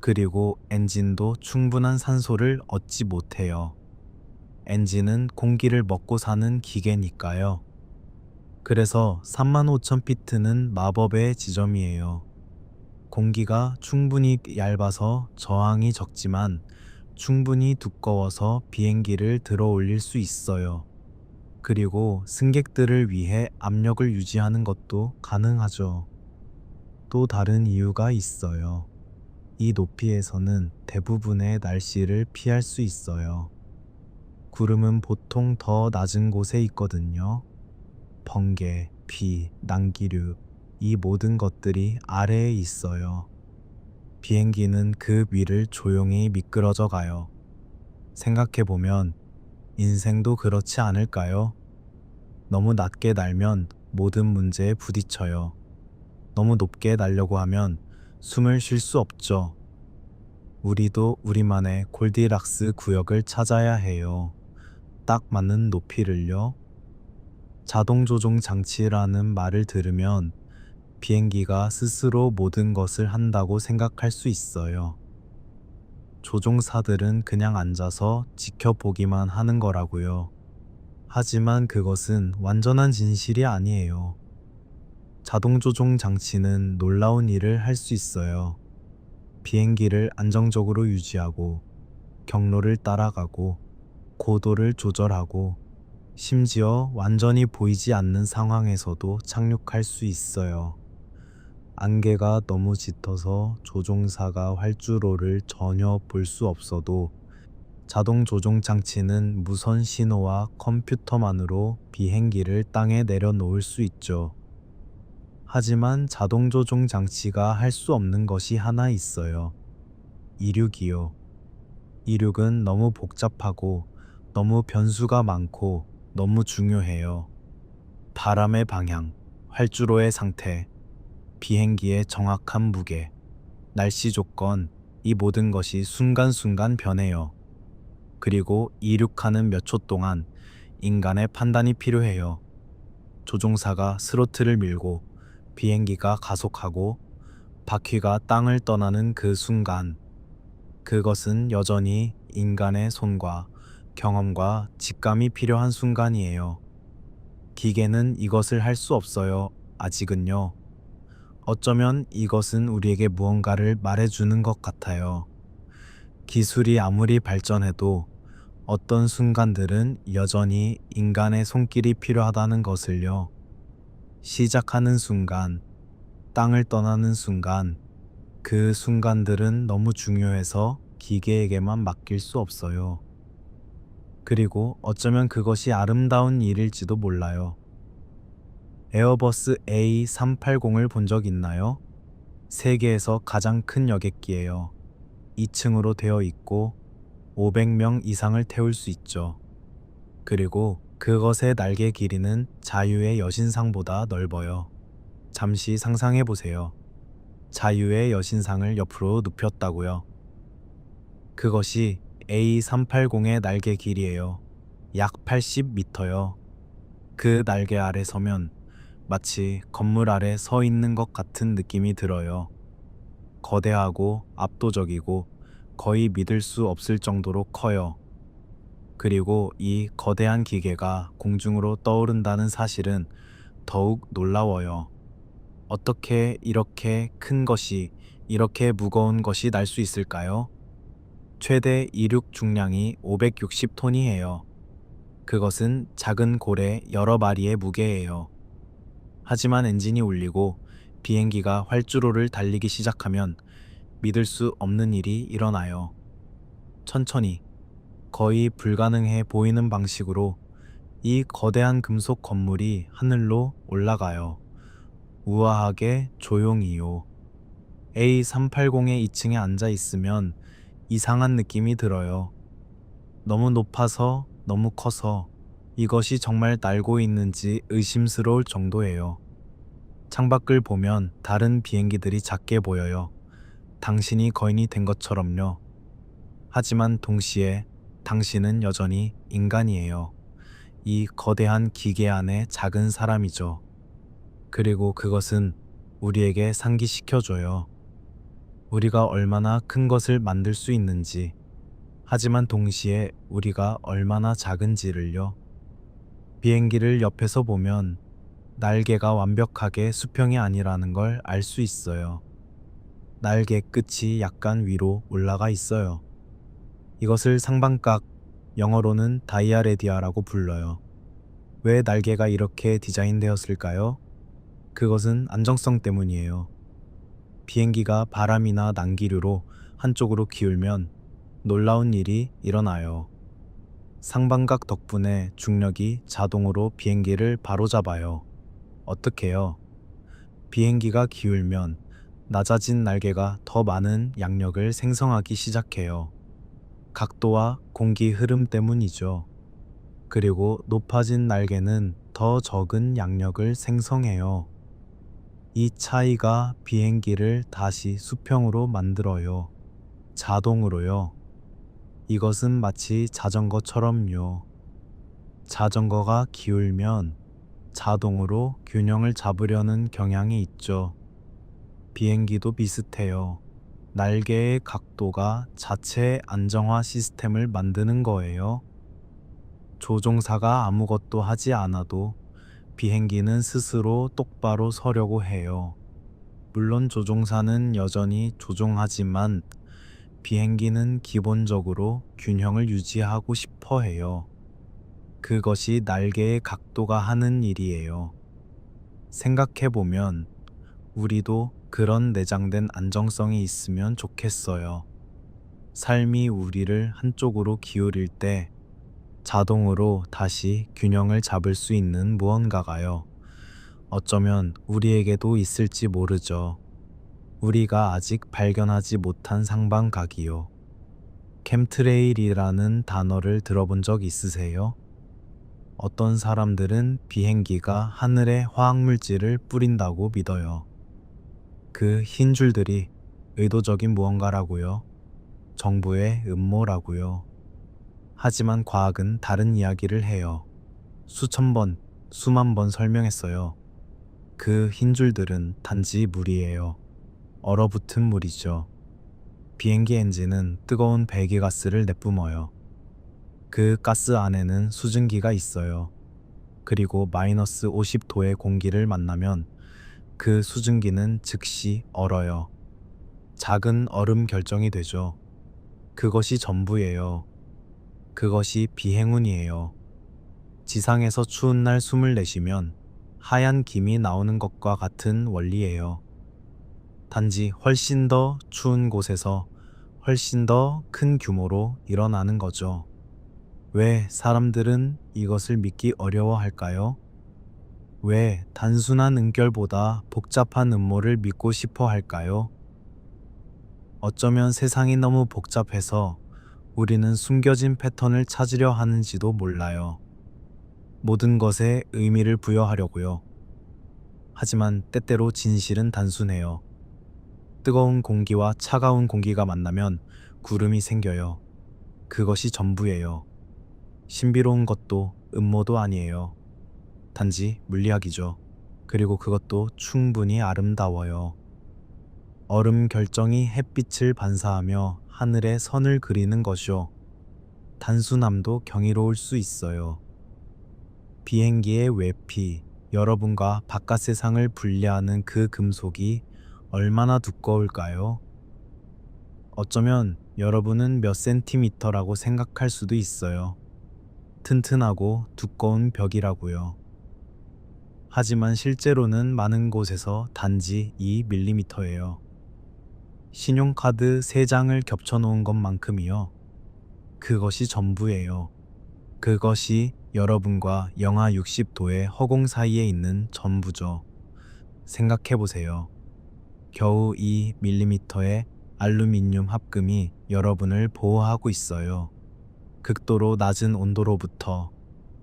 그리고 엔진도 충분한 산소를 얻지 못해요. 엔진은 공기를 먹고 사는 기계니까요. 그래서 35,000피트는 마법의 지점이에요. 공기가 충분히 얇아서 저항이 적지만 충분히 두꺼워서 비행기를 들어 올릴 수 있어요. 그리고 승객들을 위해 압력을 유지하는 것도 가능하죠. 또 다른 이유가 있어요. 이 높이에서는 대부분의 날씨를 피할 수 있어요. 구름은 보통 더 낮은 곳에 있거든요. 번개, 비, 난기류, 이 모든 것들이 아래에 있어요. 비행기는 그 위를 조용히 미끄러져 가요. 생각해보면 인생도 그렇지 않을까요? 너무 낮게 날면 모든 문제에 부딪혀요. 너무 높게 날려고 하면 숨을 쉴 수 없죠. 우리도 우리만의 골디락스 구역을 찾아야 해요. 딱 맞는 높이를요. 자동 조종 장치라는 말을 들으면 비행기가 스스로 모든 것을 한다고 생각할 수 있어요. 조종사들은 그냥 앉아서 지켜보기만 하는 거라고요. 하지만 그것은 완전한 진실이 아니에요. 자동 조종 장치는 놀라운 일을 할 수 있어요. 비행기를 안정적으로 유지하고, 경로를 따라가고, 고도를 조절하고, 심지어 완전히 보이지 않는 상황에서도 착륙할 수 있어요. 안개가 너무 짙어서 조종사가 활주로를 전혀 볼 수 없어도 자동 조종 장치는 무선 신호와 컴퓨터만으로 비행기를 땅에 내려놓을 수 있죠. 하지만 자동 조종 장치가 할 수 없는 것이 하나 있어요. 이륙이요. 이륙은 너무 복잡하고 너무 변수가 많고 너무 중요해요. 바람의 방향, 활주로의 상태, 비행기의 정확한 무게, 날씨 조건, 이 모든 것이 순간순간 변해요. 그리고 이륙하는 몇 초 동안 인간의 판단이 필요해요. 조종사가 스로틀을 밀고 비행기가 가속하고 바퀴가 땅을 떠나는 그 순간, 그것은 여전히 인간의 손과 경험과 직감이 필요한 순간이에요. 기계는 이것을 할 수 없어요. 아직은요. 어쩌면 이것은 우리에게 무언가를 말해주는 것 같아요. 기술이 아무리 발전해도 어떤 순간들은 여전히 인간의 손길이 필요하다는 것을요. 시작하는 순간, 땅을 떠나는 순간, 그 순간들은 너무 중요해서 기계에게만 맡길 수 없어요. 그리고 어쩌면 그것이 아름다운 일일지도 몰라요. 에어버스 A380을 본 적 있나요? 세계에서 가장 큰 여객기예요. 2층으로 되어 있고 500명 이상을 태울 수 있죠. 그리고 그것의 날개 길이는 자유의 여신상보다 넓어요. 잠시 상상해 보세요. 자유의 여신상을 옆으로 눕혔다고요. 그것이 A380의 날개 길이에요. 약 80m요. 그 날개 아래 서면 마치 건물 아래 서 있는 것 같은 느낌이 들어요. 거대하고 압도적이고 거의 믿을 수 없을 정도로 커요. 그리고 이 거대한 기계가 공중으로 떠오른다는 사실은 더욱 놀라워요. 어떻게 이렇게 큰 것이, 이렇게 무거운 것이 날 수 있을까요? 최대 이륙 중량이 560톤이에요. 그것은 작은 고래 여러 마리의 무게예요. 하지만 엔진이 울리고 비행기가 활주로를 달리기 시작하면 믿을 수 없는 일이 일어나요. 천천히, 거의 불가능해 보이는 방식으로 이 거대한 금속 건물이 하늘로 올라가요. 우아하게 조용히요. A380의 2층에 앉아 있으면 이상한 느낌이 들어요. 너무 높아서, 너무 커서 이것이 정말 날고 있는지 의심스러울 정도예요. 창밖을 보면 다른 비행기들이 작게 보여요. 당신이 거인이 된 것처럼요. 하지만 동시에 당신은 여전히 인간이에요. 이 거대한 기계 안의 작은 사람이죠. 그리고 그것은 우리에게 상기시켜줘요. 우리가 얼마나 큰 것을 만들 수 있는지, 하지만 동시에 우리가 얼마나 작은지를요. 비행기를 옆에서 보면 날개가 완벽하게 수평이 아니라는 걸 알 수 있어요. 날개 끝이 약간 위로 올라가 있어요. 이것을 상반각, 영어로는 다이아레디아라고 불러요. 왜 날개가 이렇게 디자인되었을까요? 그것은 안정성 때문이에요. 비행기가 바람이나 난기류로 한쪽으로 기울면 놀라운 일이 일어나요. 상반각 덕분에 중력이 자동으로 비행기를 바로잡아요. 어떻게요? 비행기가 기울면 낮아진 날개가 더 많은 양력을 생성하기 시작해요. 각도와 공기 흐름 때문이죠. 그리고 높아진 날개는 더 적은 양력을 생성해요. 이 차이가 비행기를 다시 수평으로 만들어요. 자동으로요. 이것은 마치 자전거처럼요. 자전거가 기울면 자동으로 균형을 잡으려는 경향이 있죠. 비행기도 비슷해요. 날개의 각도가 자체 안정화 시스템을 만드는 거예요. 조종사가 아무것도 하지 않아도 비행기는 스스로 똑바로 서려고 해요. 물론 조종사는 여전히 조종하지만 비행기는 기본적으로 균형을 유지하고 싶어 해요. 그것이 날개의 각도가 하는 일이에요. 생각해보면 우리도 그런 내장된 안정성이 있으면 좋겠어요. 삶이 우리를 한쪽으로 기울일 때 자동으로 다시 균형을 잡을 수 있는 무언가가요. 어쩌면 우리에게도 있을지 모르죠. 우리가 아직 발견하지 못한 상반각이요. 캠트레일이라는 단어를 들어본 적 있으세요? 어떤 사람들은 비행기가 하늘에 화학물질을 뿌린다고 믿어요. 그 흰 줄들이 의도적인 무언가라고요. 정부의 음모라고요. 하지만 과학은 다른 이야기를 해요. 수천 번, 수만 번 설명했어요. 그 흰 줄들은 단지 물이에요. 얼어붙은 물이죠. 비행기 엔진은 뜨거운 배기가스를 내뿜어요. 그 가스 안에는 수증기가 있어요. 그리고 마이너스 50도의 공기를 만나면 그 수증기는 즉시 얼어요. 작은 얼음 결정이 되죠. 그것이 전부예요. 그것이 비행운이에요. 지상에서 추운 날 숨을 내쉬면 하얀 김이 나오는 것과 같은 원리예요. 단지 훨씬 더 추운 곳에서 훨씬 더 큰 규모로 일어나는 거죠. 왜 사람들은 이것을 믿기 어려워할까요? 왜 단순한 은결보다 복잡한 음모를 믿고 싶어 할까요? 어쩌면 세상이 너무 복잡해서 우리는 숨겨진 패턴을 찾으려 하는지도 몰라요. 모든 것에 의미를 부여하려고요. 하지만 때때로 진실은 단순해요. 뜨거운 공기와 차가운 공기가 만나면 구름이 생겨요. 그것이 전부예요. 신비로운 것도 음모도 아니에요. 단지 물리학이죠. 그리고 그것도 충분히 아름다워요. 얼음 결정이 햇빛을 반사하며 하늘에 선을 그리는 것이요. 단순함도 경이로울 수 있어요. 비행기의 외피, 여러분과 바깥 세상을 분리하는 그 금속이 얼마나 두꺼울까요? 어쩌면 여러분은 몇 센티미터라고 생각할 수도 있어요. 튼튼하고 두꺼운 벽이라고요. 하지만 실제로는 많은 곳에서 단지 2mm예요. 신용카드 3장을 겹쳐놓은 것만큼이요. 그것이 전부예요. 그것이 여러분과 영하 60도의 허공 사이에 있는 전부죠. 생각해보세요. 겨우 2mm의 알루미늄 합금이 여러분을 보호하고 있어요. 극도로 낮은 온도로부터,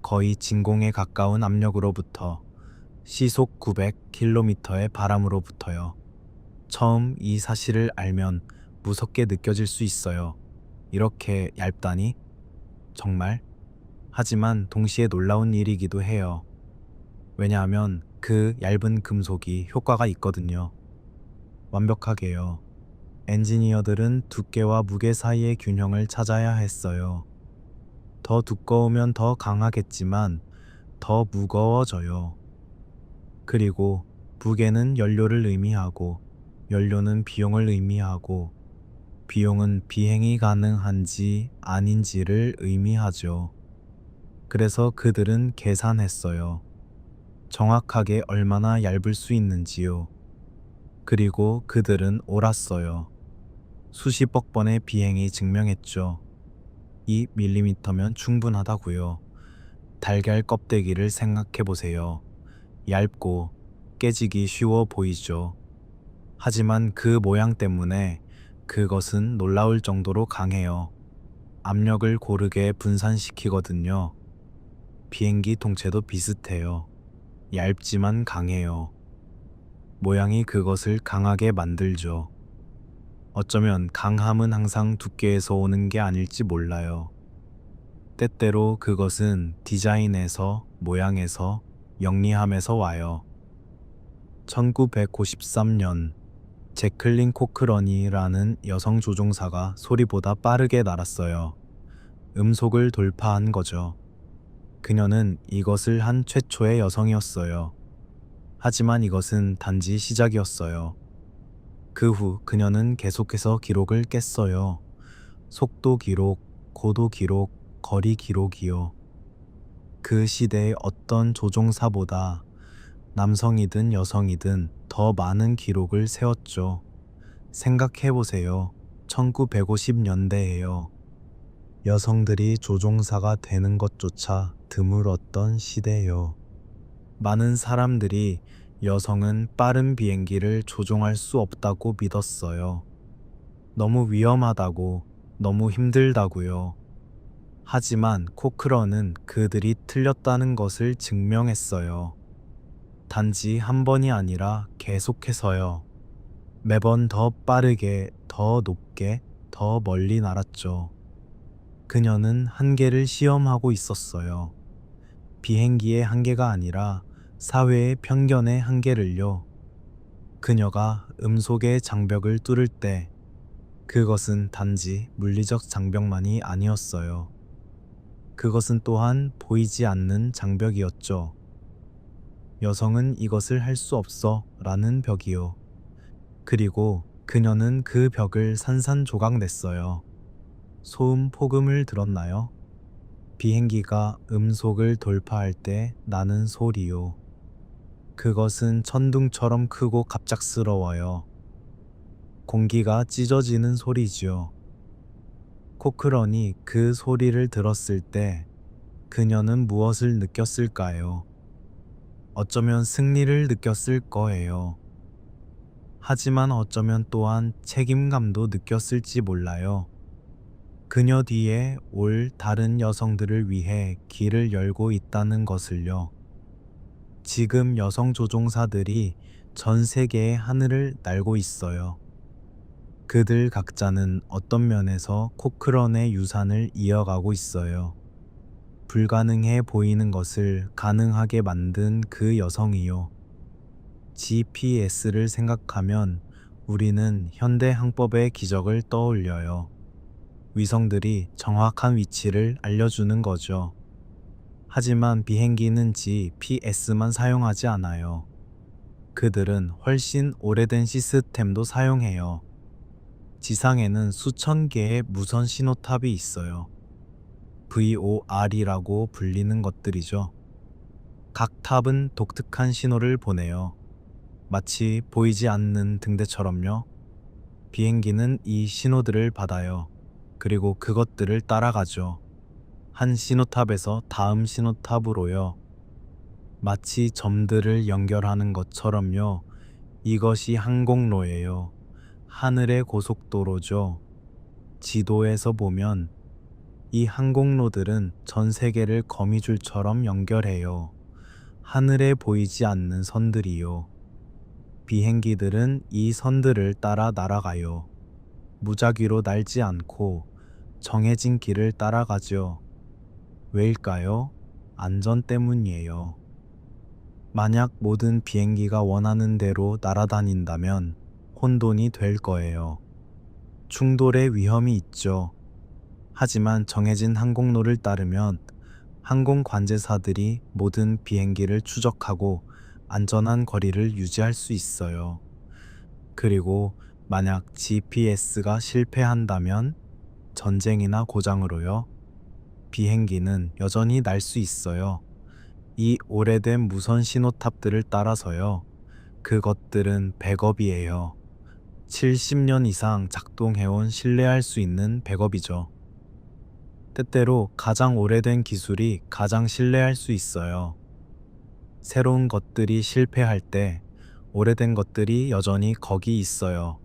거의 진공에 가까운 압력으로부터, 시속 900km의 바람으로부터요. 처음 이 사실을 알면 무섭게 느껴질 수 있어요. 이렇게 얇다니? 정말? 하지만 동시에 놀라운 일이기도 해요. 왜냐하면 그 얇은 금속이 효과가 있거든요. 완벽하게요. 엔지니어들은 두께와 무게 사이의 균형을 찾아야 했어요. 더 두꺼우면 더 강하겠지만 더 무거워져요. 그리고 무게는 연료를 의미하고 연료는 비용을 의미하고 비용은 비행이 가능한지 아닌지를 의미하죠. 그래서 그들은 계산했어요. 정확하게 얼마나 얇을 수 있는지요. 그리고 그들은 옳았어요. 수십억 번의 비행이 증명했죠. 2mm면 충분하다고요. 달걀 껍데기를 생각해 보세요. 얇고 깨지기 쉬워 보이죠. 하지만 그 모양 때문에 그것은 놀라울 정도로 강해요. 압력을 고르게 분산시키거든요. 비행기 통째도 비슷해요. 얇지만 강해요. 모양이 그것을 강하게 만들죠. 어쩌면 강함은 항상 두께에서 오는 게 아닐지 몰라요. 때때로 그것은 디자인에서, 모양에서, 영리함에서 와요. 1953년 제클린 코크런이라는 여성 조종사가 소리보다 빠르게 날았어요. 음속을 돌파한 거죠. 그녀는 이것을 한 최초의 여성이었어요. 하지만 이것은 단지 시작이었어요. 그 후 그녀는 계속해서 기록을 깼어요. 속도 기록, 고도 기록, 거리 기록이요. 그 시대의 어떤 조종사보다 남성이든 여성이든 더 많은 기록을 세웠죠. 생각해보세요. 1950년대예요. 여성들이 조종사가 되는 것조차 드물었던 시대요. 많은 사람들이 여성은 빠른 비행기를 조종할 수 없다고 믿었어요. 너무 위험하다고, 너무 힘들다고요. 하지만 코크런은 그들이 틀렸다는 것을 증명했어요. 단지 한 번이 아니라 계속해서요. 매번 더 빠르게, 더 높게, 더 멀리 날았죠. 그녀는 한계를 시험하고 있었어요. 비행기의 한계가 아니라 사회의 편견의 한계를요. 그녀가 음속의 장벽을 뚫을 때 그것은 단지 물리적 장벽만이 아니었어요. 그것은 또한 보이지 않는 장벽이었죠. 여성은 이것을 할 수 없어 라는 벽이요. 그리고 그녀는 그 벽을 산산조각 냈어요. 소음 폭음을 들었나요? 비행기가 음속을 돌파할 때 나는 소리요. 그것은 천둥처럼 크고 갑작스러워요. 공기가 찢어지는 소리지요. 코크런이 그 소리를 들었을 때 그녀는 무엇을 느꼈을까요? 어쩌면 승리를 느꼈을 거예요. 하지만 어쩌면 또한 책임감도 느꼈을지 몰라요. 그녀 뒤에 올 다른 여성들을 위해 길을 열고 있다는 것을요. 지금 여성 조종사들이 전 세계의 하늘을 날고 있어요. 그들 각자는 어떤 면에서 코크런의 유산을 이어가고 있어요. 불가능해 보이는 것을 가능하게 만든 그 여성이요. GPS를 생각하면 우리는 현대 항법의 기적을 떠올려요. 위성들이 정확한 위치를 알려주는 거죠. 하지만 비행기는 GPS만 사용하지 않아요. 그들은 훨씬 오래된 시스템도 사용해요. 지상에는 수천 개의 무선 신호탑이 있어요. VOR이라고 불리는 것들이죠. 각 탑은 독특한 신호를 보내요. 마치 보이지 않는 등대처럼요. 비행기는 이 신호들을 받아요. 그리고 그것들을 따라가죠. 한 신호탑에서 다음 신호탑으로요. 마치 점들을 연결하는 것처럼요. 이것이 항공로예요. 하늘의 고속도로죠. 지도에서 보면 이 항공로들은 전 세계를 거미줄처럼 연결해요. 하늘에 보이지 않는 선들이요. 비행기들은 이 선들을 따라 날아가요. 무작위로 날지 않고 정해진 길을 따라가죠. 왜일까요? 안전 때문이에요. 만약 모든 비행기가 원하는 대로 날아다닌다면 혼돈이 될 거예요. 충돌의 위험이 있죠. 하지만 정해진 항공로를 따르면 항공 관제사들이 모든 비행기를 추적하고 안전한 거리를 유지할 수 있어요. 그리고 만약 GPS가 실패한다면 전쟁이나 고장으로요. 비행기는 여전히 날 수 있어요. 이 오래된 무선 신호탑들을 따라서요. 그것들은 백업이에요. 70년 이상 작동해온 신뢰할 수 있는 백업이죠. 때때로 가장 오래된 기술이 가장 신뢰할 수 있어요. 새로운 것들이 실패할 때 오래된 것들이 여전히 거기 있어요.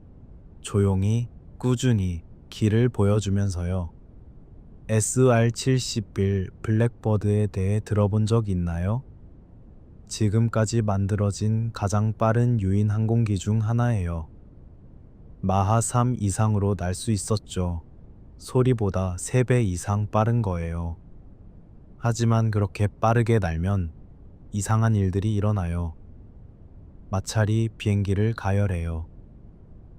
조용히, 꾸준히 길을 보여주면서요. SR-71 블랙버드에 대해 들어본 적 있나요? 지금까지 만들어진 가장 빠른 유인 항공기 중 하나예요. 마하 3 이상으로 날 수 있었죠. 소리보다 3배 이상 빠른 거예요. 하지만 그렇게 빠르게 날면 이상한 일들이 일어나요. 마찰이 비행기를 가열해요.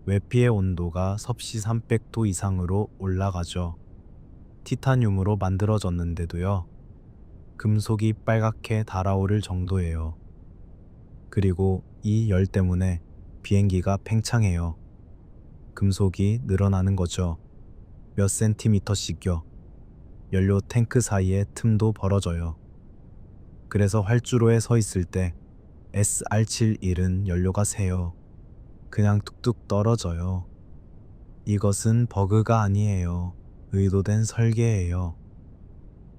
외피의 온도가 섭씨 300도 이상으로 올라가죠. 티타늄으로 만들어졌는데도요. 금속이 빨갛게 달아오를 정도예요. 그리고 이 열 때문에 비행기가 팽창해요. 금속이 늘어나는 거죠. 몇 센티미터씩요. 연료 탱크 사이에 틈도 벌어져요. 그래서 활주로에 서 있을 때 SR-71은 연료가 새요. 그냥 뚝뚝 떨어져요. 이것은 버그가 아니에요. 의도된 설계예요.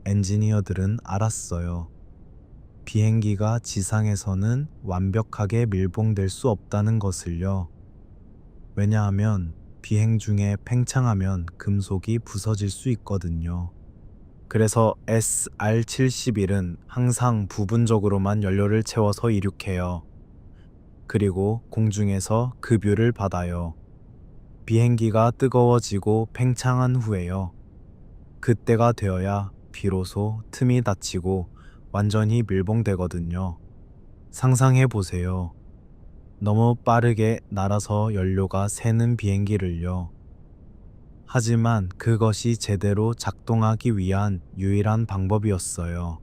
엔지니어들은 알았어요. 비행기가 지상에서는 완벽하게 밀봉될 수 없다는 것을요. 왜냐하면 비행 중에 팽창하면 금속이 부서질 수 있거든요. 그래서 SR-71은 항상 부분적으로만 연료를 채워서 이륙해요. 그리고 공중에서 급유를 받아요. 비행기가 뜨거워지고 팽창한 후에요. 그때가 되어야 비로소 틈이 닫히고 완전히 밀봉되거든요. 상상해 보세요. 너무 빠르게 날아서 연료가 새는 비행기를요. 하지만 그것이 제대로 작동하기 위한 유일한 방법이었어요.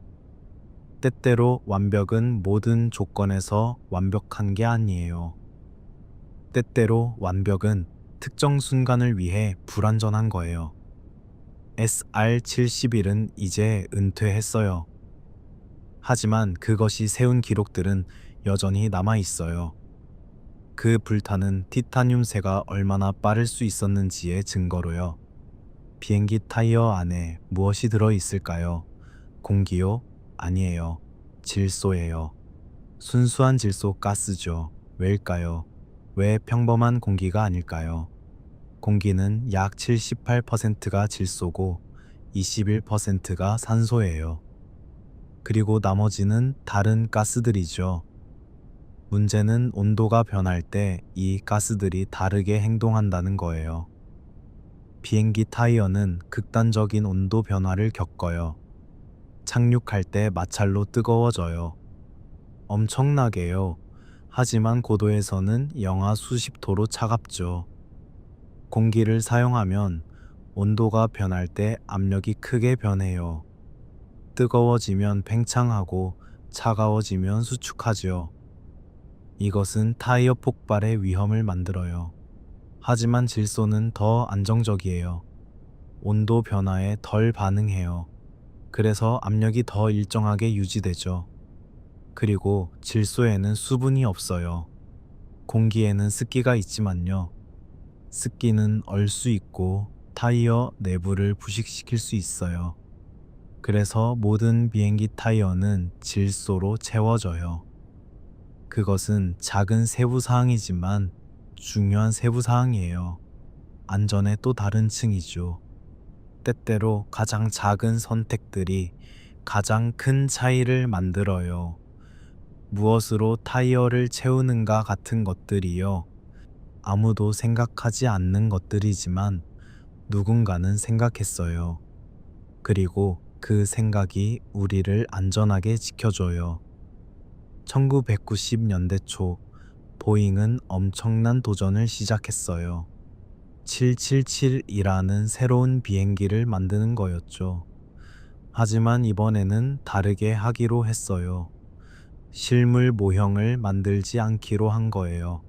때때로 완벽은 모든 조건에서 완벽한 게 아니에요. 때때로 완벽은 특정 순간을 위해 불완전한 거예요. SR-71은 이제 은퇴했어요. 하지만 그것이 세운 기록들은 여전히 남아 있어요. 그 불타는 티타늄 새가 얼마나 빠를 수 있었는지의 증거로요. 비행기 타이어 안에 무엇이 들어 있을까요? 공기요? 아니에요. 질소예요. 순수한 질소 가스죠. 왜일까요? 왜 평범한 공기가 아닐까요? 공기는 약 78%가 질소고 21%가 산소예요. 그리고 나머지는 다른 가스들이죠. 문제는 온도가 변할 때 이 가스들이 다르게 행동한다는 거예요. 비행기 타이어는 극단적인 온도 변화를 겪어요. 착륙할 때 마찰로 뜨거워져요. 엄청나게요. 하지만 고도에서는 영하 수십 도로 차갑죠. 공기를 사용하면 온도가 변할 때 압력이 크게 변해요. 뜨거워지면 팽창하고 차가워지면 수축하지요. 이것은 타이어 폭발의 위험을 만들어요. 하지만 질소는 더 안정적이에요. 온도 변화에 덜 반응해요. 그래서 압력이 더 일정하게 유지되죠. 그리고 질소에는 수분이 없어요. 공기에는 습기가 있지만요. 습기는 얼 수 있고 타이어 내부를 부식시킬 수 있어요. 그래서 모든 비행기 타이어는 질소로 채워져요. 그것은 작은 세부 사항이지만 중요한 세부 사항이에요. 안전의 또 다른 층이죠. 때때로 가장 작은 선택들이 가장 큰 차이를 만들어요. 무엇으로 타이어를 채우는가 같은 것들이요. 아무도 생각하지 않는 것들이지만 누군가는 생각했어요. 그리고 그 생각이 우리를 안전하게 지켜줘요. 1990년대 초 보잉은 엄청난 도전을 시작했어요. 777이라는 새로운 비행기를 만드는 거였죠. 하지만 이번에는 다르게 하기로 했어요. 실물 모형을 만들지 않기로 한 거예요.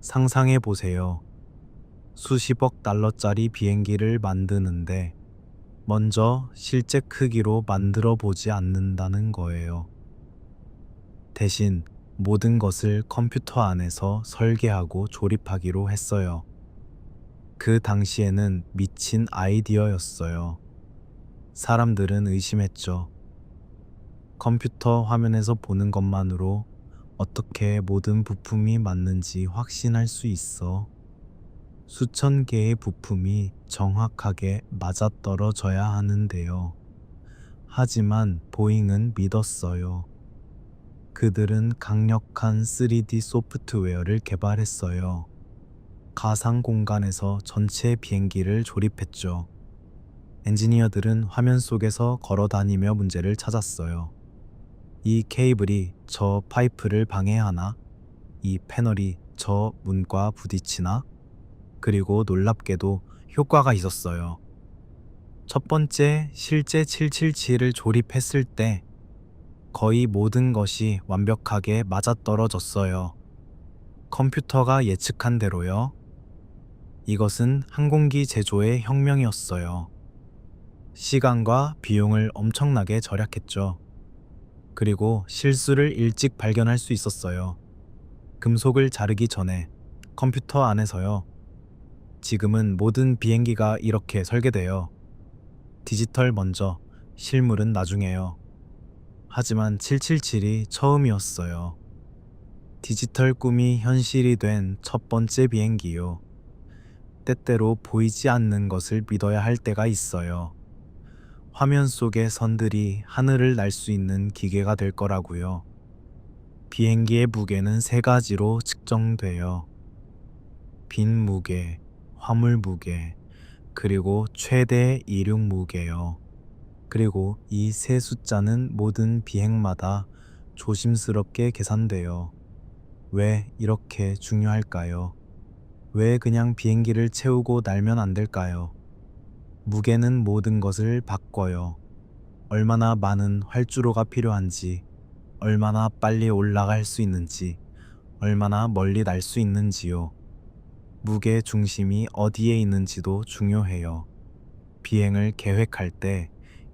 상상해 보세요. 수십억 달러짜리 비행기를 만드는데 먼저 실제 크기로 만들어 보지 않는다는 거예요. 대신 모든 것을 컴퓨터 안에서 설계하고 조립하기로 했어요. 그 당시에는 미친 아이디어였어요. 사람들은 의심했죠. 컴퓨터 화면에서 보는 것만으로 어떻게 모든 부품이 맞는지 확신할 수 있어? 수천 개의 부품이 정확하게 맞아떨어져야 하는데요. 하지만 보잉은 믿었어요. 그들은 강력한 3D 소프트웨어를 개발했어요. 가상 공간에서 전체 비행기를 조립했죠. 엔지니어들은 화면 속에서 걸어 다니며 문제를 찾았어요. 이 케이블이 저 파이프를 방해하나? 이 패널이 저 문과 부딪히나? 그리고 놀랍게도 효과가 있었어요. 첫 번째 실제 777을 조립했을 때 거의 모든 것이 완벽하게 맞아떨어졌어요. 컴퓨터가 예측한 대로요. 이것은 항공기 제조의 혁명이었어요. 시간과 비용을 엄청나게 절약했죠. 그리고 실수를 일찍 발견할 수 있었어요. 금속을 자르기 전에 컴퓨터 안에서요. 지금은 모든 비행기가 이렇게 설계돼요. 디지털 먼저, 실물은 나중에요. 하지만 777이 처음이었어요. 디지털 꿈이 현실이 된 첫 번째 비행기요. 때때로 보이지 않는 것을 믿어야 할 때가 있어요. 화면 속의 선들이 하늘을 날 수 있는 기계가 될 거라고요. 비행기의 무게는 세 가지로 측정돼요. 빈 무게, 화물 무게, 그리고 최대 이륙 무게요. 그리고 이 세 숫자는 모든 비행마다 조심스럽게 계산돼요. 왜 이렇게 중요할까요? 왜 그냥 비행기를 채우고 날면 안 될까요? 무게는 모든 것을 바꿔요. 얼마나 많은 활주로가 필요한지, 얼마나 빨리 올라갈 수 있는지, 얼마나 멀리 날 수 있는지요. 무게 중심이 어디에 있는지도 중요해요. 비행을 계획할 때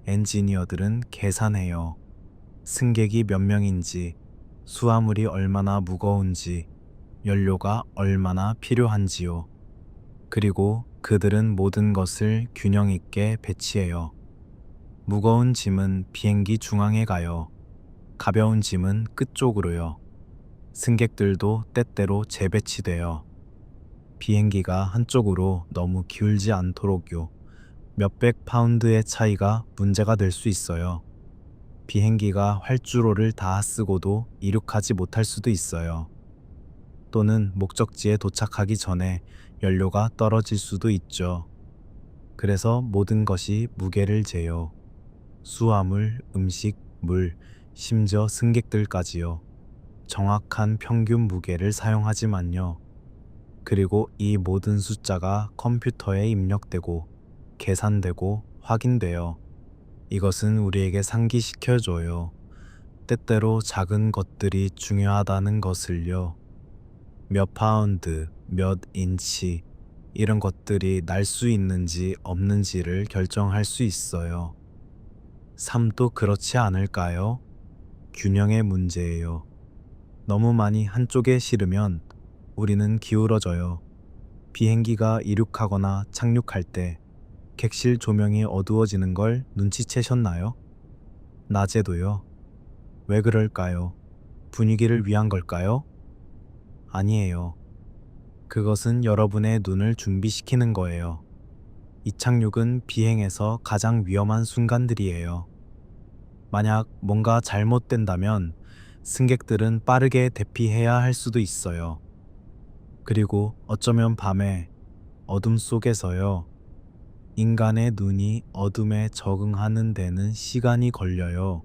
엔지니어들은 계산해요. 승객이 몇 명인지, 수화물이 얼마나 무거운지, 연료가 얼마나 필요한지요. 그리고 그들은 모든 것을 균형 있게 배치해요. 무거운 짐은 비행기 중앙에 가요. 가벼운 짐은 끝쪽으로요. 승객들도 때때로 재배치돼요. 비행기가 한쪽으로 너무 기울지 않도록요. 몇백 파운드의 차이가 문제가 될 수 있어요. 비행기가 활주로를 다 쓰고도 이륙하지 못할 수도 있어요. 또는 목적지에 도착하기 전에 연료가 떨어질 수도 있죠. 그래서 모든 것이 무게를 재요. 수화물, 음식, 물, 심지어 승객들까지요. 정확한 평균 무게를 사용하지만요. 그리고 이 모든 숫자가 컴퓨터에 입력되고 계산되고 확인돼요. 이것은 우리에게 상기시켜줘요. 때때로 작은 것들이 중요하다는 것을요. 몇 파운드, 몇 인치, 이런 것들이 날 수 있는지 없는지를 결정할 수 있어요. 삶도 그렇지 않을까요? 균형의 문제예요. 너무 많이 한쪽에 실으면 우리는 기울어져요. 비행기가 이륙하거나 착륙할 때 객실 조명이 어두워지는 걸 눈치채셨나요? 낮에도요. 왜 그럴까요? 분위기를 위한 걸까요? 아니에요. 그것은 여러분의 눈을 준비시키는 거예요. 이착륙은 비행에서 가장 위험한 순간들이에요. 만약 뭔가 잘못된다면 승객들은 빠르게 대피해야 할 수도 있어요. 그리고 어쩌면 밤에 어둠 속에서요. 인간의 눈이 어둠에 적응하는 데는 시간이 걸려요.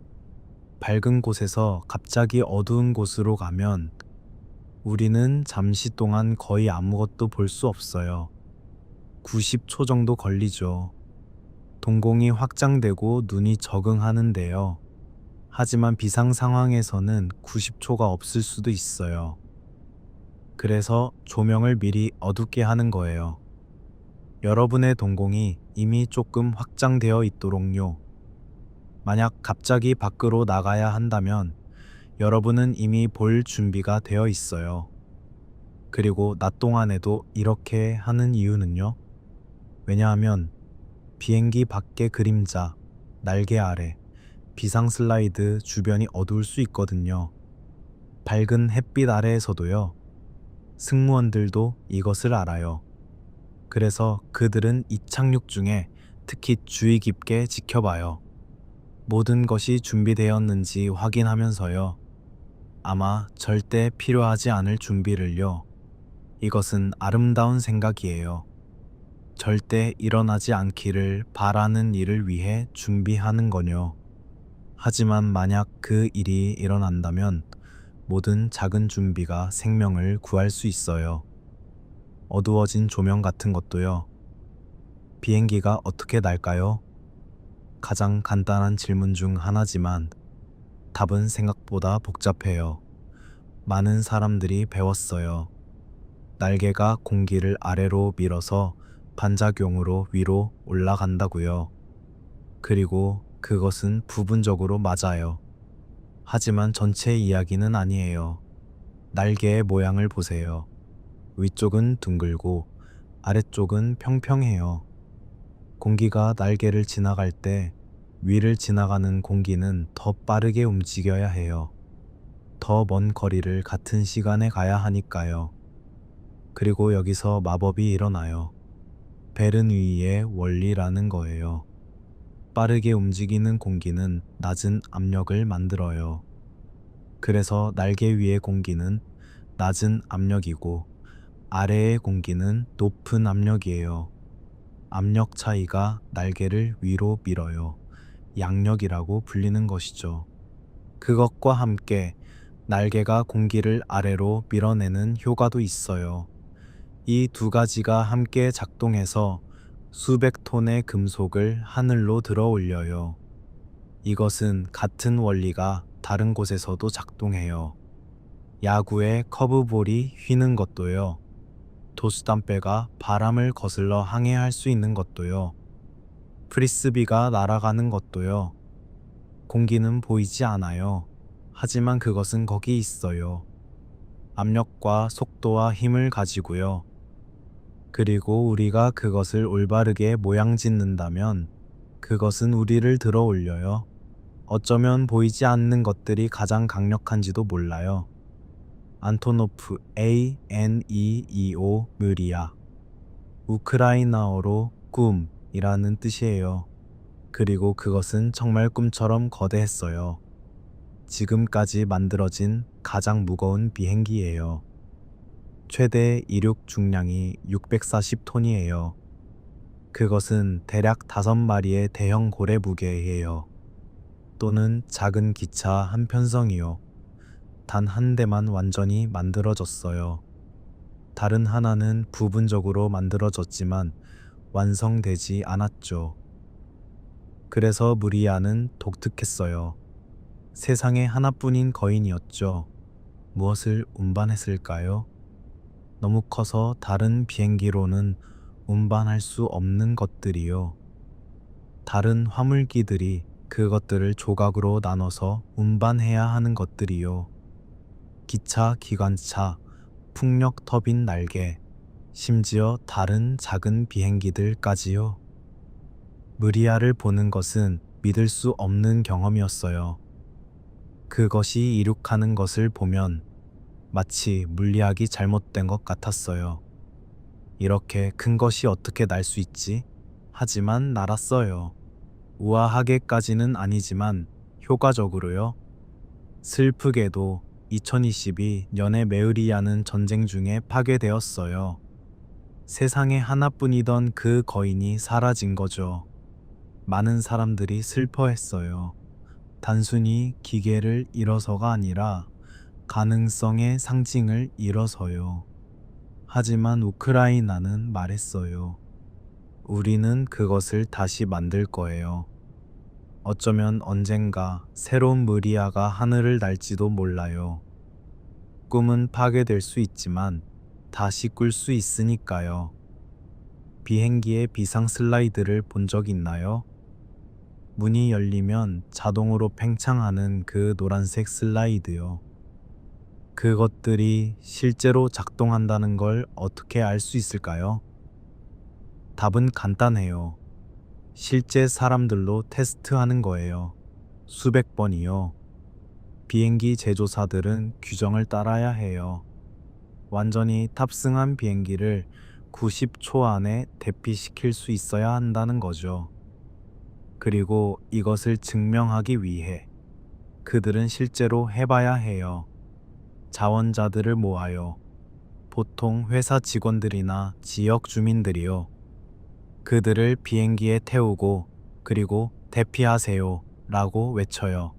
밝은 곳에서 갑자기 어두운 곳으로 가면 우리는 잠시 동안 거의 아무것도 볼 수 없어요. 90초 정도 걸리죠. 동공이 확장되고 눈이 적응하는데요. 하지만 비상 상황에서는 90초가 없을 수도 있어요. 그래서 조명을 미리 어둡게 하는 거예요. 여러분의 동공이 이미 조금 확장되어 있도록요. 만약 갑자기 밖으로 나가야 한다면 여러분은 이미 볼 준비가 되어 있어요. 그리고 낮 동안에도 이렇게 하는 이유는요. 왜냐하면 비행기 밖의 그림자, 날개 아래, 비상 슬라이드 주변이 어두울 수 있거든요. 밝은 햇빛 아래에서도요. 승무원들도 이것을 알아요. 그래서 그들은 이착륙 중에 특히 주의 깊게 지켜봐요. 모든 것이 준비되었는지 확인하면서요. 아마 절대 필요하지 않을 준비를요. 이것은 아름다운 생각이에요. 절대 일어나지 않기를 바라는 일을 위해 준비하는 거요. 하지만 만약 그 일이 일어난다면 모든 작은 준비가 생명을 구할 수 있어요. 어두워진 조명 같은 것도요. 비행기가 어떻게 날까요? 가장 간단한 질문 중 하나지만 답은 생각보다 복잡해요. 많은 사람들이 배웠어요. 날개가 공기를 아래로 밀어서 반작용으로 위로 올라간다고요. 그리고 그것은 부분적으로 맞아요. 하지만 전체 이야기는 아니에요. 날개의 모양을 보세요. 위쪽은 둥글고 아래쪽은 평평해요. 공기가 날개를 지나갈 때 위를 지나가는 공기는 더 빠르게 움직여야 해요. 더 먼 거리를 같은 시간에 가야 하니까요. 그리고 여기서 마법이 일어나요. 베르누이의 원리라는 거예요. 빠르게 움직이는 공기는 낮은 압력을 만들어요. 그래서 날개 위의 공기는 낮은 압력이고 아래의 공기는 높은 압력이에요. 압력 차이가 날개를 위로 밀어요. 양력이라고 불리는 것이죠. 그것과 함께 날개가 공기를 아래로 밀어내는 효과도 있어요. 이 두 가지가 함께 작동해서 수백 톤의 금속을 하늘로 들어 올려요. 이것은 같은 원리가 다른 곳에서도 작동해요. 야구의 커브볼이 휘는 것도요. 도수담배가 바람을 거슬러 항해할 수 있는 것도요. 프리스비가 날아가는 것도요. 공기는 보이지 않아요. 하지만 그것은 거기 있어요. 압력과 속도와 힘을 가지고요. 그리고 우리가 그것을 올바르게 모양 짓는다면 그것은 우리를 들어 올려요. 어쩌면 보이지 않는 것들이 가장 강력한지도 몰라요. 안토노프 ANEEO 무리아. 우크라이나어로 꿈이라는 뜻이에요. 그리고 그것은 정말 꿈처럼 거대했어요. 지금까지 만들어진 가장 무거운 비행기예요. 최대 이륙 중량이 640톤이에요. 그것은 대략 5마리의 대형 고래 무게예요. 또는 작은 기차 한 편성이요. 단 한 대만 완전히 만들어졌어요. 다른 하나는 부분적으로 만들어졌지만 완성되지 않았죠. 그래서 무리아는 독특했어요. 세상에 하나뿐인 거인이었죠. 무엇을 운반했을까요? 너무 커서 다른 비행기로는 운반할 수 없는 것들이요. 다른 화물기들이 그것들을 조각으로 나눠서 운반해야 하는 것들이요. 기차, 기관차, 풍력 터빈 날개, 심지어 다른 작은 비행기들까지요. 무리아를 보는 것은 믿을 수 없는 경험이었어요. 그것이 이륙하는 것을 보면 마치 물리학이 잘못된 것 같았어요. 이렇게 큰 것이 어떻게 날 수 있지? 하지만 날았어요. 우아하게까지는 아니지만 효과적으로요. 슬프게도 2022년에 메우리아는 전쟁 중에 파괴되었어요. 세상에 하나뿐이던 그 거인이 사라진 거죠. 많은 사람들이 슬퍼했어요. 단순히 기계를 잃어서가 아니라 가능성의 상징을 잃어서요. 하지만 우크라이나는 말했어요. 우리는 그것을 다시 만들 거예요. 어쩌면 언젠가 새로운 무리아가 하늘을 날지도 몰라요. 꿈은 파괴될 수 있지만 다시 꿀 수 있으니까요. 비행기의 비상 슬라이드를 본 적 있나요? 문이 열리면 자동으로 팽창하는 그 노란색 슬라이드요. 그것들이 실제로 작동한다는 걸 어떻게 알 수 있을까요? 답은 간단해요. 실제 사람들로 테스트하는 거예요. 수백 번이요. 비행기 제조사들은 규정을 따라야 해요. 완전히 탑승한 비행기를 90초 안에 대피시킬 수 있어야 한다는 거죠. 그리고 이것을 증명하기 위해 그들은 실제로 해봐야 해요. 자원자들을 모아요. 보통 회사 직원들이나 지역 주민들이요. 그들을 비행기에 태우고 그리고 대피하세요 라고 외쳐요.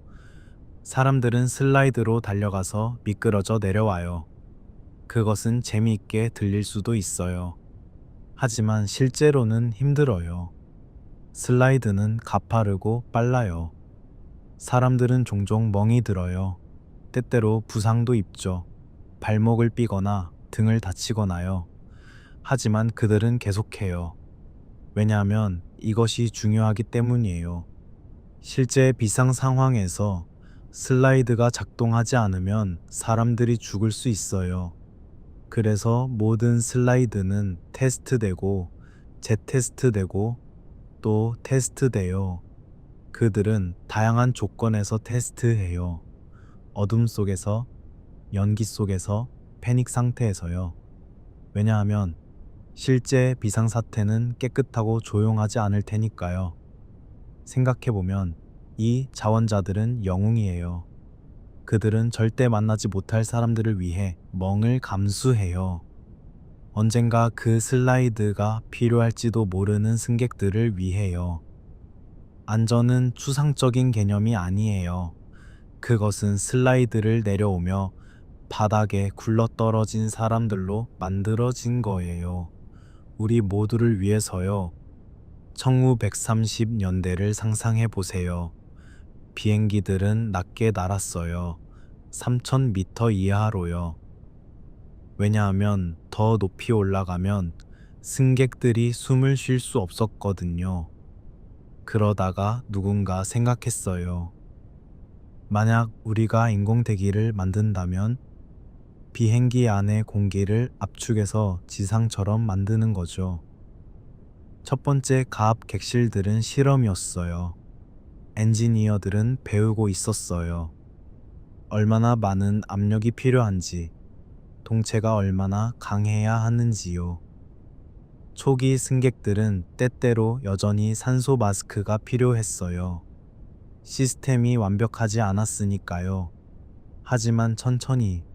사람들은 슬라이드로 달려가서 미끄러져 내려와요. 그것은 재미있게 들릴 수도 있어요. 하지만 실제로는 힘들어요. 슬라이드는 가파르고 빨라요. 사람들은 종종 멍이 들어요. 때때로 부상도 입죠. 발목을 삐거나 등을 다치거나요. 하지만 그들은 계속해요. 왜냐하면 이것이 중요하기 때문이에요. 실제 비상 상황에서 슬라이드가 작동하지 않으면 사람들이 죽을 수 있어요. 그래서 모든 슬라이드는 테스트되고 재테스트되고 또 테스트돼요. 그들은 다양한 조건에서 테스트해요. 어둠 속에서, 연기 속에서, 패닉 상태에서요. 왜냐하면 실제 비상사태는 깨끗하고 조용하지 않을 테니까요. 생각해보면 이 자원자들은 영웅이에요. 그들은 절대 만나지 못할 사람들을 위해 멍을 감수해요. 언젠가 그 슬라이드가 필요할지도 모르는 승객들을 위해요. 안전은 추상적인 개념이 아니에요. 그것은 슬라이드를 내려오며 바닥에 굴러떨어진 사람들로 만들어진 거예요. 우리 모두를 위해서요. 1930년대를 상상해 보세요. 비행기들은 낮게 날았어요. 3,000m 이하로요. 왜냐하면 더 높이 올라가면 승객들이 숨을 쉴 수 없었거든요. 그러다가 누군가 생각했어요. 만약 우리가 인공대기를 만든다면 비행기 안의 공기를 압축해서 지상처럼 만드는 거죠. 첫 번째 가압 객실들은 실험이었어요. 엔지니어들은 배우고 있었어요. 얼마나 많은 압력이 필요한지, 동체가 얼마나 강해야 하는지요. 초기 승객들은 때때로 여전히 산소 마스크가 필요했어요. 시스템이 완벽하지 않았으니까요. 하지만 천천히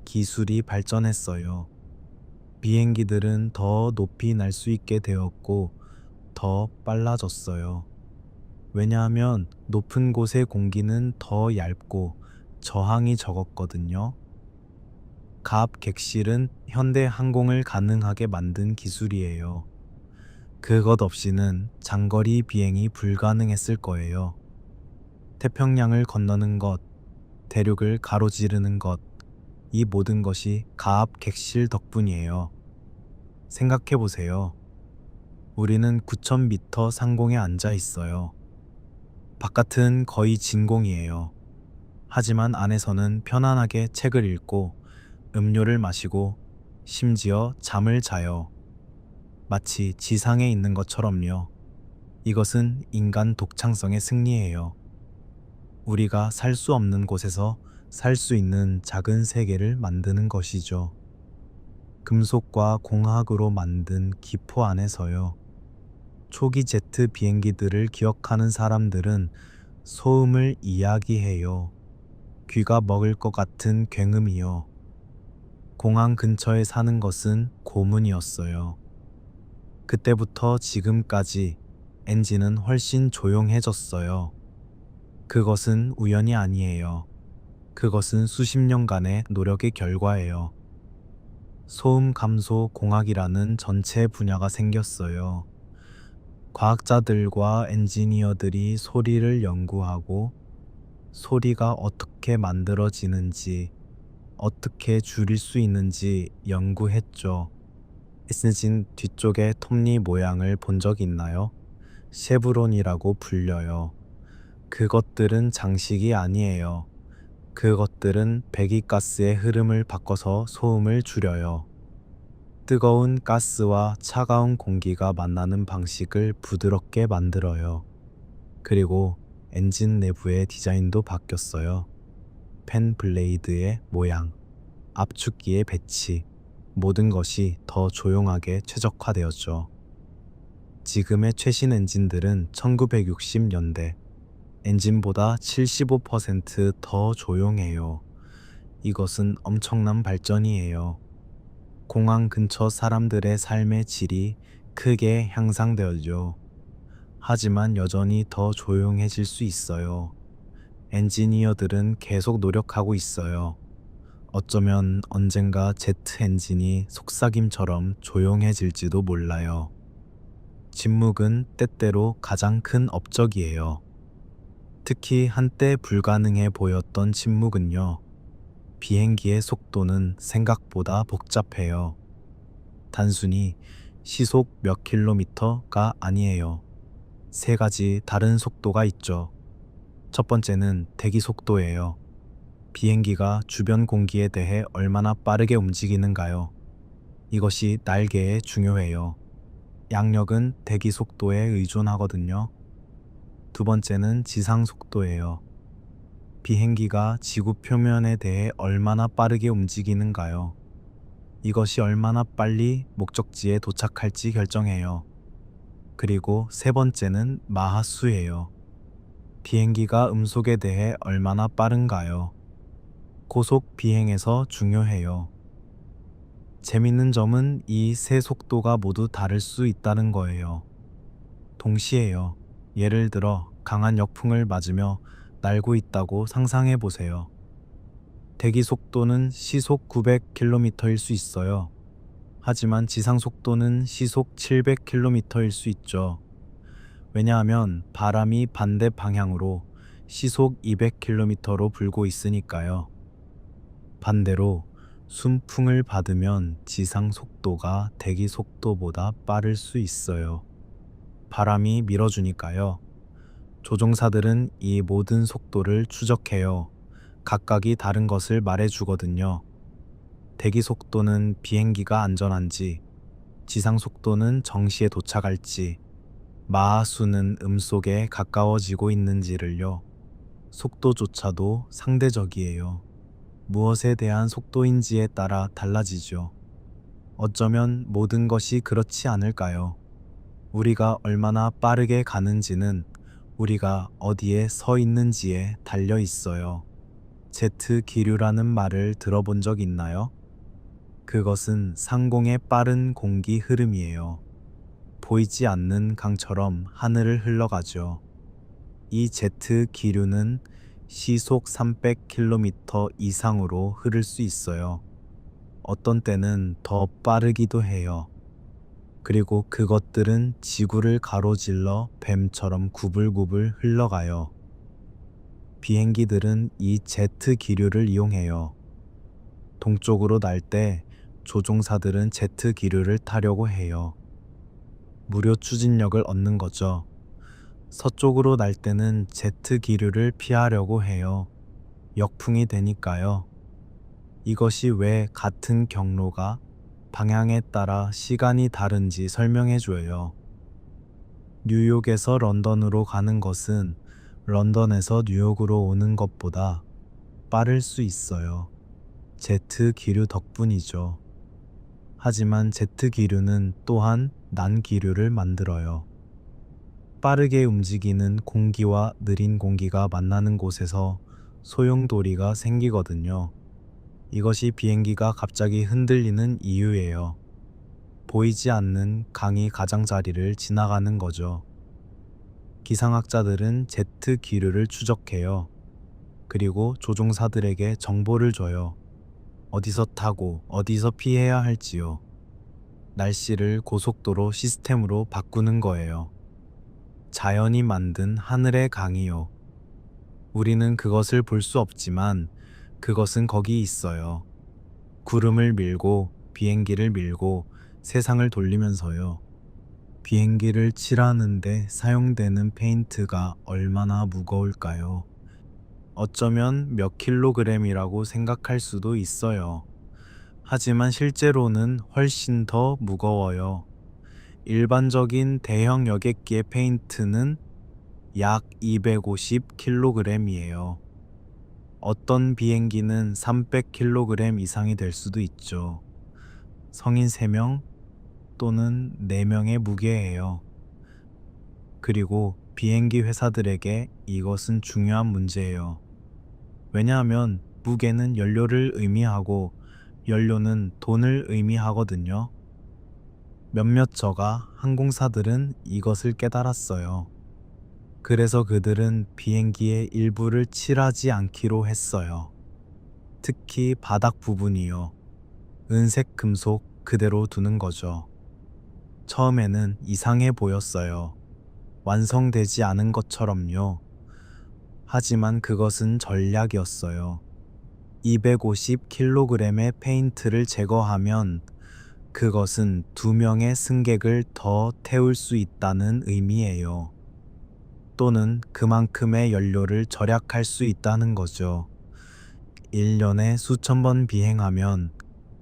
기술이 발전했어요. 비행기들은 더 높이 날 수 있게 되었고 더 빨라졌어요. 왜냐하면 높은 곳의 공기는 더 얇고 저항이 적었거든요. 가압 객실은 현대 항공을 가능하게 만든 기술이에요. 그것 없이는 장거리 비행이 불가능했을 거예요. 태평양을 건너는 것, 대륙을 가로지르는 것, 이 모든 것이 가압 객실 덕분이에요. 생각해 보세요. 우리는 9,000m 상공에 앉아 있어요. 바깥은 거의 진공이에요. 하지만 안에서는 편안하게 책을 읽고 음료를 마시고 심지어 잠을 자요. 마치 지상에 있는 것처럼요. 이것은 인간 독창성의 승리예요. 우리가 살 수 없는 곳에서 살 수 있는 작은 세계를 만드는 것이죠. 금속과 공학으로 만든 기포 안에서요. 초기 제트 비행기들을 기억하는 사람들은 소음을 이야기해요. 귀가 먹을 것 같은 굉음이요. 공항 근처에 사는 것은 고문이었어요. 그때부터 지금까지 엔진은 훨씬 조용해졌어요. 그것은 우연이 아니에요. 그것은 수십 년간의 노력의 결과예요. 소음 감소 공학이라는 전체 분야가 생겼어요. 과학자들과 엔지니어들이 소리를 연구하고 소리가 어떻게 만들어지는지, 어떻게 줄일 수 있는지 연구했죠. 엔진 뒤쪽의 톱니 모양을 본 적 있나요? 쉐브론이라고 불려요. 그것들은 장식이 아니에요. 그것들은 배기가스의 흐름을 바꿔서 소음을 줄여요. 뜨거운 가스와 차가운 공기가 만나는 방식을 부드럽게 만들어요. 그리고 엔진 내부의 디자인도 바뀌었어요. 팬 블레이드의 모양, 압축기의 배치, 모든 것이 더 조용하게 최적화되었죠. 지금의 최신 엔진들은 1960년대 엔진보다 75%더 조용해요. 이것은 엄청난 발전이에요. 공항 근처 사람들의 삶의 질이 크게 향상되었죠. 하지만 여전히 더 조용해질 수 있어요. 엔지니어들은 계속 노력하고 있어요. 어쩌면 언젠가 제트 엔진이 속삭임처럼 조용해질지도 몰라요. 침묵은 때때로 가장 큰 업적이에요. 특히 한때 불가능해 보였던 침묵은요. 비행기의 속도는 생각보다 복잡해요. 단순히 시속 몇 킬로미터가 아니에요. 세 가지 다른 속도가 있죠. 첫 번째는 대기 속도예요. 비행기가 주변 공기에 대해 얼마나 빠르게 움직이는가요? 이것이 날개에 중요해요. 양력은 대기 속도에 의존하거든요. 두 번째는 지상 속도예요. 비행기가 지구 표면에 대해 얼마나 빠르게 움직이는가요? 이것이 얼마나 빨리 목적지에 도착할지 결정해요. 그리고 세 번째는 마하수예요. 비행기가 음속에 대해 얼마나 빠른가요? 고속 비행에서 중요해요. 재밌는 점은 이 세 속도가 모두 다를 수 있다는 거예요. 동시에요. 예를 들어 강한 역풍을 맞으며 날고 있다고 상상해 보세요. 대기 속도는 시속 900km일 수 있어요. 하지만 지상 속도는 시속 700km일 수 있죠. 왜냐하면 바람이 반대 방향으로 시속 200km로 불고 있으니까요. 반대로 순풍을 받으면 지상 속도가 대기 속도보다 빠를 수 있어요. 바람이 밀어주니까요. 조종사들은 이 모든 속도를 추적해요. 각각이 다른 것을 말해주거든요. 대기 속도는 비행기가 안전한지, 지상 속도는 정시에 도착할지, 마하수는 음속에 가까워지고 있는지를요. 속도조차도 상대적이에요. 무엇에 대한 속도인지에 따라 달라지죠. 어쩌면 모든 것이 그렇지 않을까요? 우리가 얼마나 빠르게 가는지는 우리가 어디에 서 있는지에 달려 있어요. 제트 기류라는 말을 들어본 적 있나요? 그것은 상공의 빠른 공기 흐름이에요. 보이지 않는 강처럼 하늘을 흘러가죠. 이 제트 기류는 시속 300km 이상으로 흐를 수 있어요. 어떤 때는 더 빠르기도 해요. 그리고 그것들은 지구를 가로질러 뱀처럼 구불구불 흘러가요. 비행기들은 이 제트 기류를 이용해요. 동쪽으로 날 때 조종사들은 제트 기류를 타려고 해요. 무료 추진력을 얻는 거죠. 서쪽으로 날 때는 제트 기류를 피하려고 해요. 역풍이 되니까요. 이것이 왜 같은 경로가 방향에 따라 시간이 다른지 설명해 줘요. 뉴욕에서 런던으로 가는 것은 런던에서 뉴욕으로 오는 것보다 빠를 수 있어요. 제트 기류 덕분이죠. 하지만 제트 기류는 또한 난기류를 만들어요. 빠르게 움직이는 공기와 느린 공기가 만나는 곳에서 소용돌이가 생기거든요. 이것이 비행기가 갑자기 흔들리는 이유예요. 보이지 않는 강이 가장자리를 지나가는 거죠. 기상학자들은 제트 기류를 추적해요. 그리고 조종사들에게 정보를 줘요. 어디서 타고 어디서 피해야 할지요. 날씨를 고속도로 시스템으로 바꾸는 거예요. 자연이 만든 하늘의 강이요. 우리는 그것을 볼 수 없지만 그것은 거기 있어요. 구름을 밀고 비행기를 밀고 세상을 돌리면서요. 비행기를 칠하는데 사용되는 페인트가 얼마나 무거울까요? 어쩌면 몇 킬로그램이라고 생각할 수도 있어요. 하지만 실제로는 훨씬 더 무거워요. 일반적인 대형 여객기의 페인트는 약 250kg이에요. 어떤 비행기는 300kg 이상이 될 수도 있죠. 성인 3명 또는 4명의 무게예요. 그리고 비행기 회사들에게 이것은 중요한 문제예요. 왜냐하면 무게는 연료를 의미하고 연료는 돈을 의미하거든요. 몇몇 저가 항공사들은 이것을 깨달았어요. 그래서 그들은 비행기의 일부를 칠하지 않기로 했어요. 특히 바닥 부분이요. 은색 금속 그대로 두는 거죠. 처음에는 이상해 보였어요. 완성되지 않은 것처럼요. 하지만 그것은 전략이었어요. 250kg의 페인트를 제거하면 그것은 2명의 승객을 더 태울 수 있다는 의미예요. 또는 그만큼의 연료를 절약할 수 있다는 거죠. 1년에 수천 번 비행하면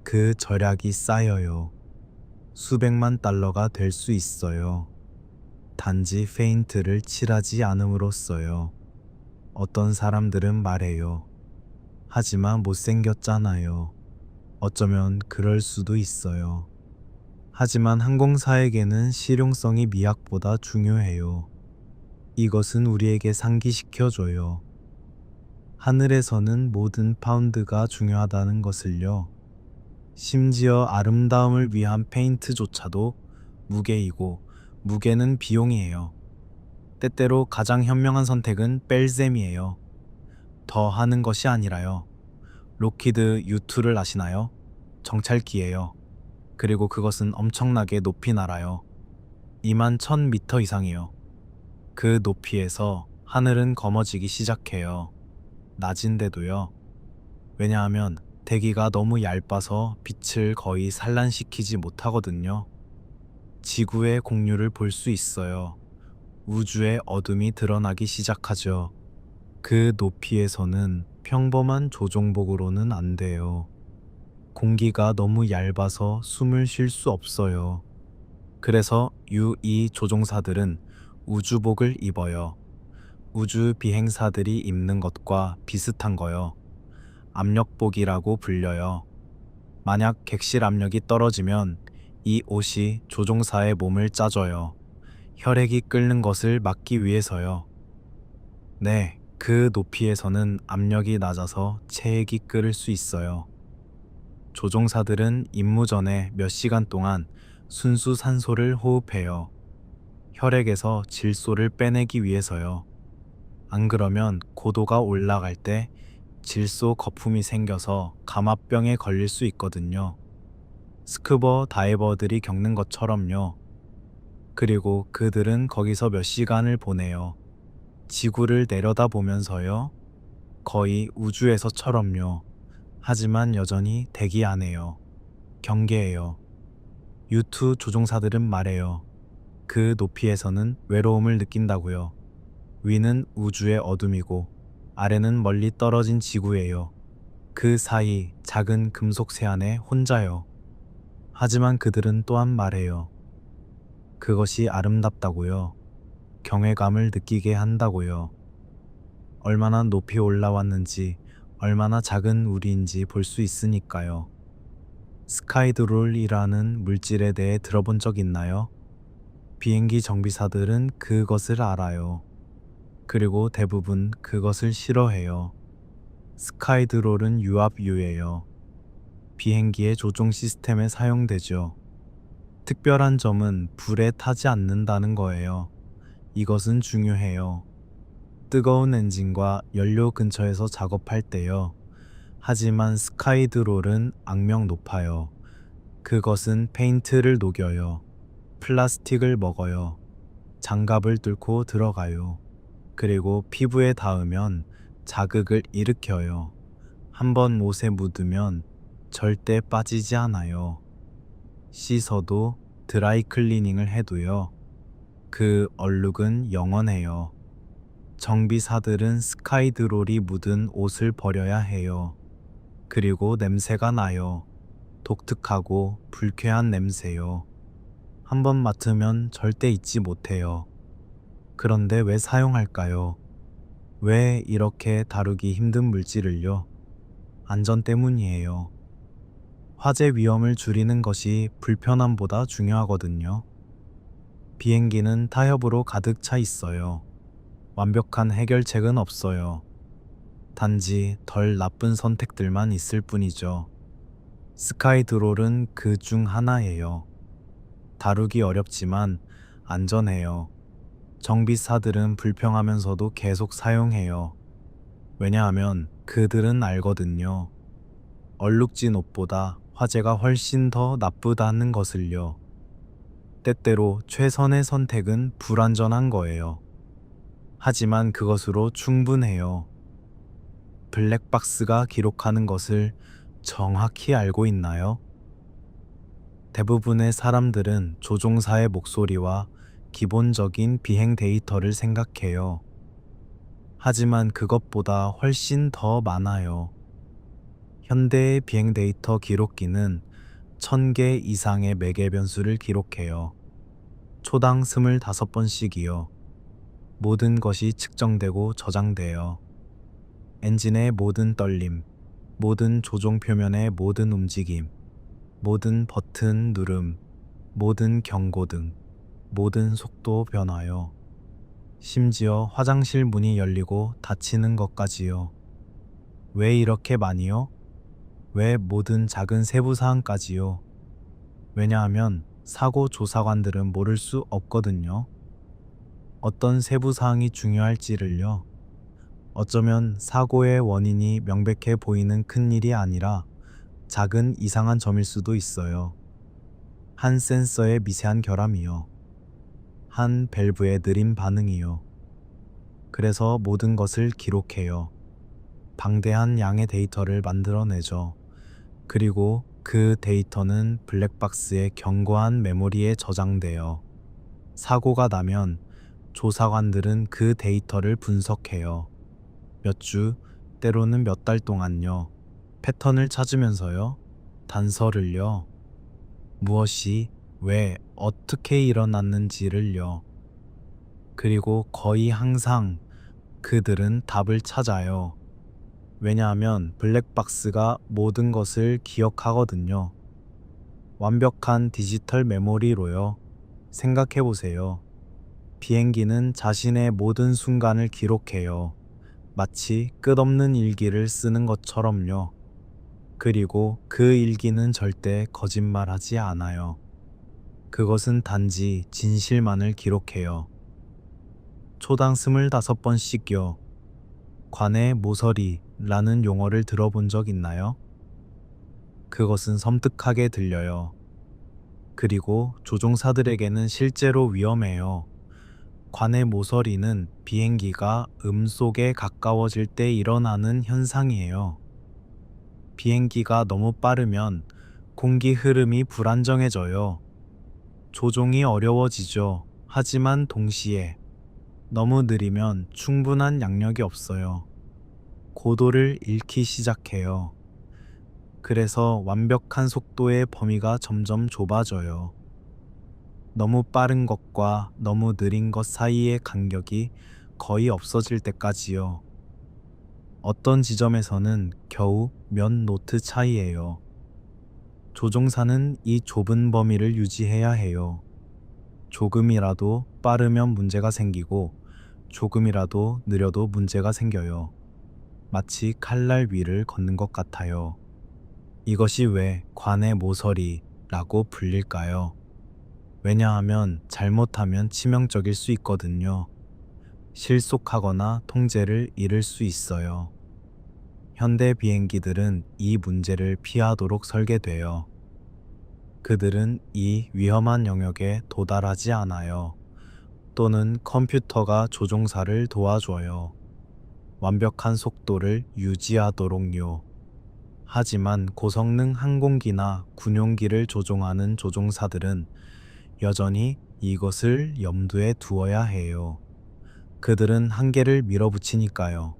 그 절약이 쌓여요. 수백만 달러가 될 수 있어요. 단지 페인트를 칠하지 않음으로써요. 어떤 사람들은 말해요. 하지만 못생겼잖아요. 어쩌면 그럴 수도 있어요. 하지만 항공사에게는 실용성이 미학보다 중요해요. 이것은 우리에게 상기시켜줘요. 하늘에서는 모든 파운드가 중요하다는 것을요. 심지어 아름다움을 위한 페인트조차도 무게이고 무게는 비용이에요. 때때로 가장 현명한 선택은 뺄셈이에요. 더 하는 것이 아니라요. 로키드 U2를 아시나요? 정찰기예요. 그리고 그것은 엄청나게 높이 날아요. 21,000m 이상이요. 그 높이에서 하늘은 검어지기 시작해요. 낮인데도요. 왜냐하면 대기가 너무 얇아서 빛을 거의 산란시키지 못하거든요. 지구의 공류를 볼 수 있어요. 우주의 어둠이 드러나기 시작하죠. 그 높이에서는 평범한 조종복으로는 안 돼요. 공기가 너무 얇아서 숨을 쉴 수 없어요. 그래서 U2 조종사들은 우주복을 입어요. 우주 비행사들이 입는 것과 비슷한 거요. 압력복이라고 불려요. 만약 객실 압력이 떨어지면 이 옷이 조종사의 몸을 짜줘요. 혈액이 끓는 것을 막기 위해서요. 네, 그 높이에서는 압력이 낮아서 체액이 끓을 수 있어요. 조종사들은 임무 전에 몇 시간 동안 순수 산소를 호흡해요. 혈액에서 질소를 빼내기 위해서요. 안 그러면 고도가 올라갈 때 질소 거품이 생겨서 감압병에 걸릴 수 있거든요. 스쿠버 다이버들이 겪는 것처럼요. 그리고 그들은 거기서 몇 시간을 보내요. 지구를 내려다보면서요. 거의 우주에서처럼요. 하지만 여전히 대기 안에요. 경계해요. U2 조종사들은 말해요. 그 높이에서는 외로움을 느낀다고요. 위는 우주의 어둠이고 아래는 멀리 떨어진 지구예요. 그 사이 작은 금속 새 안에 혼자요. 하지만 그들은 또한 말해요. 그것이 아름답다고요. 경외감을 느끼게 한다고요. 얼마나 높이 올라왔는지, 얼마나 작은 우리인지 볼 수 있으니까요. 스카이드롤이라는 물질에 대해 들어본 적 있나요? 비행기 정비사들은 그것을 알아요. 그리고 대부분 그것을 싫어해요. 스카이드롤은 유압유예요. 비행기의 조종 시스템에 사용되죠. 특별한 점은 불에 타지 않는다는 거예요. 이것은 중요해요. 뜨거운 엔진과 연료 근처에서 작업할 때요. 하지만 스카이드롤은 악명 높아요. 그것은 페인트를 녹여요. 플라스틱을 먹어요. 장갑을 뚫고 들어가요. 그리고 피부에 닿으면 자극을 일으켜요. 한번 옷에 묻으면 절대 빠지지 않아요. 씻어도 드라이 클리닝을 해도요. 그 얼룩은 영원해요. 정비사들은 스카이드롤이 묻은 옷을 버려야 해요. 그리고 냄새가 나요. 독특하고 불쾌한 냄새요. 한번 맡으면 절대 잊지 못해요. 그런데 왜 사용할까요? 왜 이렇게 다루기 힘든 물질을요? 안전 때문이에요. 화재 위험을 줄이는 것이 불편함보다 중요하거든요. 비행기는 타협으로 가득 차 있어요. 완벽한 해결책은 없어요. 단지 덜 나쁜 선택들만 있을 뿐이죠. 스카이드롤은 그 중 하나예요. 다루기 어렵지만 안전해요. 정비사들은 불평하면서도 계속 사용해요. 왜냐하면 그들은 알거든요. 얼룩진 옷보다 화재가 훨씬 더 나쁘다는 것을요. 때때로 최선의 선택은 불완전한 거예요. 하지만 그것으로 충분해요. 블랙박스가 기록하는 것을 정확히 알고 있나요? 대부분의 사람들은 조종사의 목소리와 기본적인 비행 데이터를 생각해요. 하지만 그것보다 훨씬 더 많아요. 현대의 비행 데이터 기록기는 1000개 이상의 매개 변수를 기록해요. 초당 25번씩이요. 모든 것이 측정되고 저장돼요. 엔진의 모든 떨림, 모든 조종 표면의 모든 움직임, 모든 버튼 누름, 모든 경고등, 모든 속도 변화요. 심지어 화장실 문이 열리고 닫히는 것까지요. 왜 이렇게 많이요? 왜 모든 작은 세부 사항까지요? 왜냐하면 사고 조사관들은 모를 수 없거든요. 어떤 세부 사항이 중요할지를요. 어쩌면 사고의 원인이 명백해 보이는 큰 일이 아니라 작은 이상한 점일 수도 있어요. 한 센서의 미세한 결함이요. 한 밸브의 느린 반응이요. 그래서 모든 것을 기록해요. 방대한 양의 데이터를 만들어내죠. 그리고 그 데이터는 블랙박스의 견고한 메모리에 저장돼요. 사고가 나면 조사관들은 그 데이터를 분석해요. 몇 주, 때로는 몇 달 동안요. 패턴을 찾으면서요. 단서를요. 무엇이, 왜, 어떻게 일어났는지를요. 그리고 거의 항상 그들은 답을 찾아요. 왜냐하면 블랙박스가 모든 것을 기억하거든요. 완벽한 디지털 메모리로요. 생각해 보세요. 비행기는 자신의 모든 순간을 기록해요. 마치 끝없는 일기를 쓰는 것처럼요. 그리고 그 일기는 절대 거짓말하지 않아요. 그것은 단지 진실만을 기록해요. 초당 25번씩요. 관의 모서리라는 용어를 들어본 적 있나요? 그것은 섬뜩하게 들려요. 그리고 조종사들에게는 실제로 위험해요. 관의 모서리는 비행기가 음속에 가까워질 때 일어나는 현상이에요. 비행기가 너무 빠르면 공기 흐름이 불안정해져요. 조종이 어려워지죠. 하지만 동시에 너무 느리면 충분한 양력이 없어요. 고도를 잃기 시작해요. 그래서 완벽한 속도의 범위가 점점 좁아져요. 너무 빠른 것과 너무 느린 것 사이의 간격이 거의 없어질 때까지요. 어떤 지점에서는 겨우 몇 노트 차이예요. 조종사는 이 좁은 범위를 유지해야 해요. 조금이라도 빠르면 문제가 생기고 조금이라도 느려도 문제가 생겨요. 마치 칼날 위를 걷는 것 같아요. 이것이 왜 관의 모서리라고 불릴까요? 왜냐하면 잘못하면 치명적일 수 있거든요. 실속하거나 통제를 잃을 수 있어요. 현대 비행기들은 이 문제를 피하도록 설계돼요. 그들은 이 위험한 영역에 도달하지 않아요. 또는 컴퓨터가 조종사를 도와줘요. 완벽한 속도를 유지하도록요. 하지만 고성능 항공기나 군용기를 조종하는 조종사들은 여전히 이것을 염두에 두어야 해요. 그들은 한계를 밀어붙이니까요.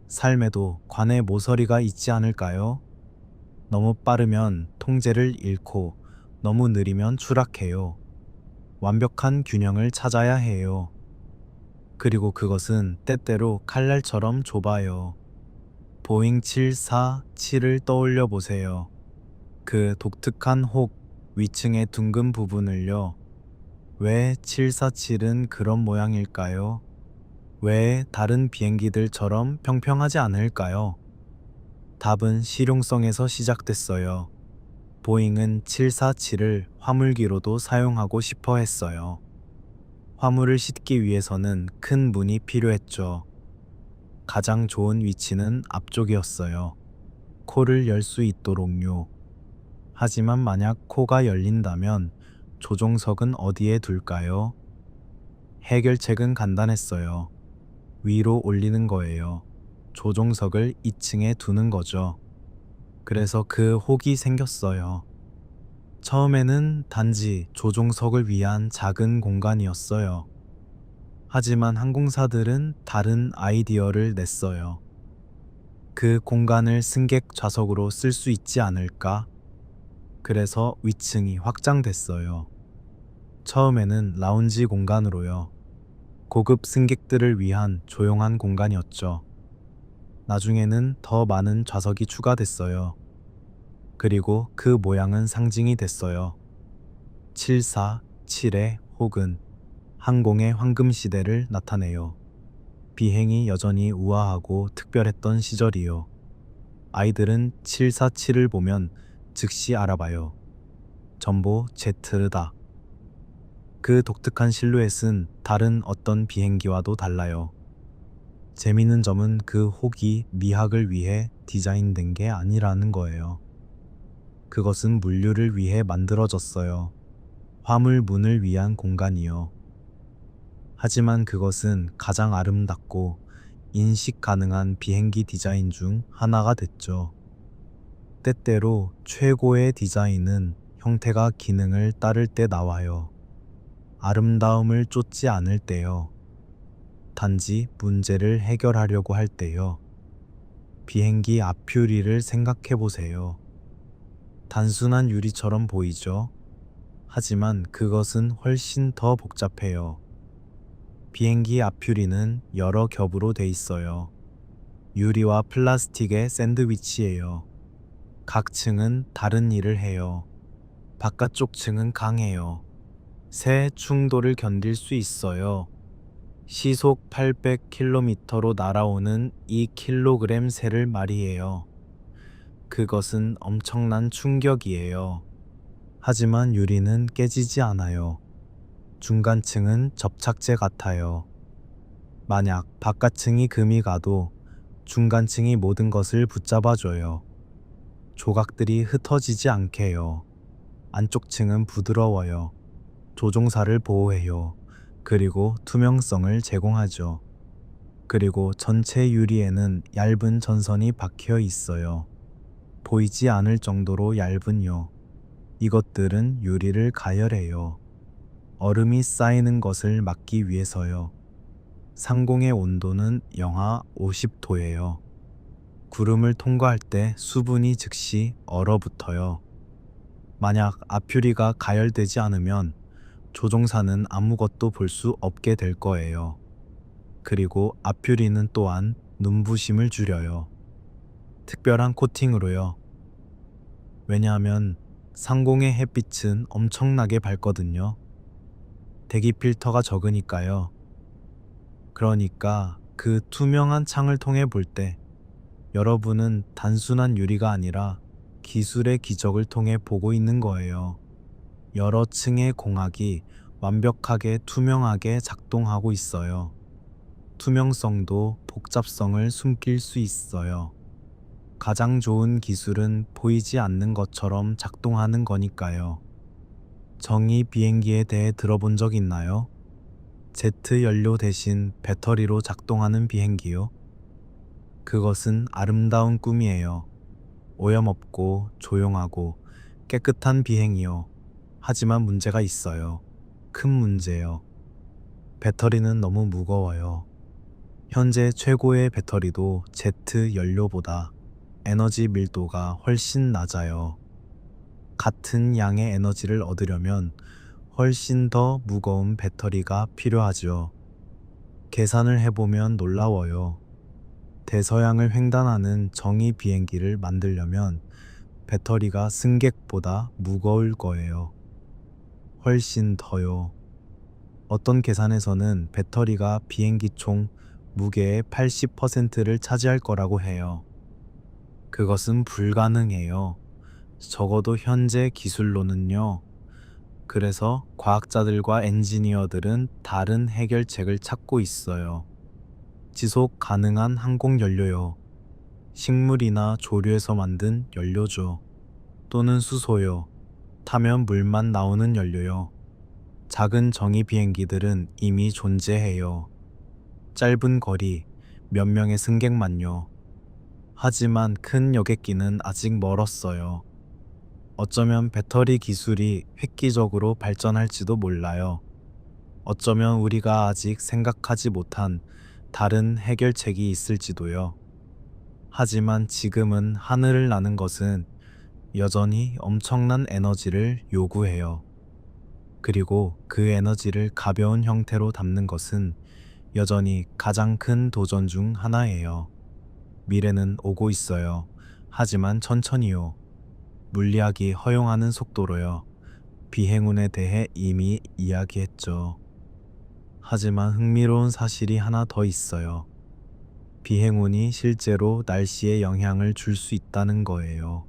삶에도 관의 모서리가 있지 않을까요? 너무 빠르면 통제를 잃고 너무 느리면 추락해요. 완벽한 균형을 찾아야 해요. 그리고 그것은 때때로 칼날처럼 좁아요. 보잉 747을 떠올려 보세요. 그 독특한 혹 위층의 둥근 부분을요. 왜 747은 그런 모양일까요? 왜 다른 비행기들처럼 평평하지 않을까요? 답은 실용성에서 시작됐어요. 보잉은 747을 화물기로도 사용하고 싶어 했어요. 화물을 싣기 위해서는 큰 문이 필요했죠. 가장 좋은 위치는 앞쪽이었어요. 코를 열 수 있도록요. 하지만 만약 코가 열린다면 조종석은 어디에 둘까요? 해결책은 간단했어요. 위로 올리는 거예요. 조종석을 2층에 두는 거죠. 그래서 그 혹이 생겼어요. 처음에는 단지 조종석을 위한 작은 공간이었어요. 하지만 항공사들은 다른 아이디어를 냈어요. 그 공간을 승객 좌석으로 쓸 수 있지 않을까? 그래서 위층이 확장됐어요. 처음에는 라운지 공간으로요. 고급 승객들을 위한 조용한 공간이었죠. 나중에는 더 많은 좌석이 추가됐어요. 그리고 그 모양은 상징이 됐어요. 747의 혹은 항공의 황금 시대를 나타내요. 비행이 여전히 우아하고 특별했던 시절이요. 아이들은 747을 보면 즉시 알아봐요. 전보 제트르다. 그 독특한 실루엣은 다른 어떤 비행기와도 달라요. 재미있는 점은 그 혹이 미학을 위해 디자인된 게 아니라는 거예요. 그것은 물류를 위해 만들어졌어요. 화물 문을 위한 공간이요. 하지만 그것은 가장 아름답고 인식 가능한 비행기 디자인 중 하나가 됐죠. 때때로 최고의 디자인은 형태가 기능을 따를 때 나와요. 아름다움을 쫓지 않을 때요. 단지 문제를 해결하려고 할 때요. 비행기 앞유리를 생각해 보세요. 단순한 유리처럼 보이죠? 하지만 그것은 훨씬 더 복잡해요. 비행기 앞유리는 여러 겹으로 돼 있어요. 유리와 플라스틱의 샌드위치예요. 각 층은 다른 일을 해요. 바깥쪽 층은 강해요. 새 충돌을 견딜 수 있어요. 시속 800km로 날아오는 2kg 새를 말이에요. 그것은 엄청난 충격이에요. 하지만 유리는 깨지지 않아요. 중간층은 접착제 같아요. 만약 바깥층이 금이 가도 중간층이 모든 것을 붙잡아줘요. 조각들이 흩어지지 않게 해요. 안쪽 층은 부드러워요. 조종사를 보호해요. 그리고 투명성을 제공하죠. 그리고 전체 유리에는 얇은 전선이 박혀 있어요. 보이지 않을 정도로 얇은요. 이것들은 유리를 가열해요. 얼음이 쌓이는 것을 막기 위해서요. 상공의 온도는 영하 50도예요. 구름을 통과할 때 수분이 즉시 얼어붙어요. 만약 앞유리가 가열되지 않으면 조종사는 아무것도 볼 수 없게 될 거예요. 그리고 앞유리는 또한 눈부심을 줄여요. 특별한 코팅으로요. 왜냐하면 상공의 햇빛은 엄청나게 밝거든요. 대기 필터가 적으니까요. 그러니까 그 투명한 창을 통해 볼 때 여러분은 단순한 유리가 아니라 기술의 기적을 통해 보고 있는 거예요. 여러 층의 공학이 완벽하게 투명하게 작동하고 있어요. 투명성도 복잡성을 숨길 수 있어요. 가장 좋은 기술은 보이지 않는 것처럼 작동하는 거니까요. 정의 비행기에 대해 들어본 적 있나요? 제트 연료 대신 배터리로 작동하는 비행기요? 그것은 아름다운 꿈이에요. 오염없고 조용하고 깨끗한 비행이요. 하지만 문제가 있어요. 큰 문제요. 배터리는 너무 무거워요. 현재 최고의 배터리도 제트 연료보다 에너지 밀도가 훨씬 낮아요. 같은 양의 에너지를 얻으려면 훨씬 더 무거운 배터리가 필요하죠. 계산을 해보면 놀라워요. 대서양을 횡단하는 정의 비행기를 만들려면 배터리가 승객보다 무거울 거예요. 훨씬 더요. 어떤 계산에서는 배터리가 비행기 총 무게의 80%를 차지할 거라고 해요. 그것은 불가능해요. 적어도 현재 기술로는요. 그래서 과학자들과 엔지니어들은 다른 해결책을 찾고 있어요. 지속 가능한 항공 연료요. 식물이나 조류에서 만든 연료죠. 또는 수소요. 타면 물만 나오는 연료요. 작은 정의 비행기들은 이미 존재해요. 짧은 거리, 몇 명의 승객만요. 하지만 큰 여객기는 아직 멀었어요. 어쩌면 배터리 기술이 획기적으로 발전할지도 몰라요. 어쩌면 우리가 아직 생각하지 못한 다른 해결책이 있을지도요. 하지만 지금은 하늘을 나는 것은 여전히 엄청난 에너지를 요구해요. 그리고 그 에너지를 가벼운 형태로 담는 것은 여전히 가장 큰 도전 중 하나예요. 미래는 오고 있어요. 하지만 천천히요. 물리학이 허용하는 속도로요. 비행운에 대해 이미 이야기했죠. 하지만 흥미로운 사실이 하나 더 있어요. 비행운이 실제로 날씨에 영향을 줄 수 있다는 거예요.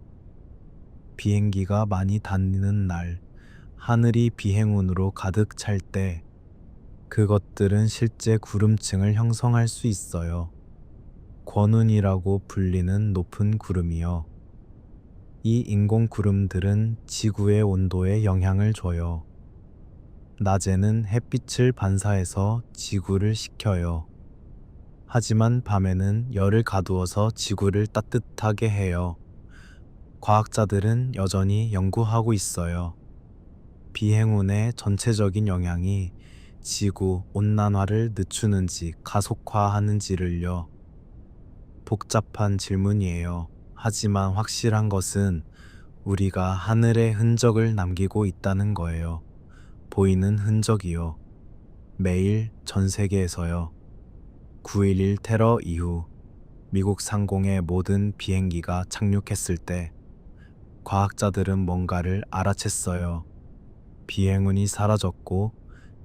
비행기가 많이 다니는 날, 하늘이 비행운으로 가득 찰 때, 그것들은 실제 구름층을 형성할 수 있어요. 권운이라고 불리는 높은 구름이요. 이 인공 구름들은 지구의 온도에 영향을 줘요. 낮에는 햇빛을 반사해서 지구를 식혀요. 하지만 밤에는 열을 가두어서 지구를 따뜻하게 해요. 과학자들은 여전히 연구하고 있어요. 비행운의 전체적인 영향이 지구 온난화를 늦추는지 가속화하는지를요. 복잡한 질문이에요. 하지만 확실한 것은 우리가 하늘에 흔적을 남기고 있다는 거예요. 보이는 흔적이요. 매일 전 세계에서요. 9.11 테러 이후 미국 상공의 모든 비행기가 착륙했을 때 과학자들은 뭔가를 알아챘어요. 비행운이 사라졌고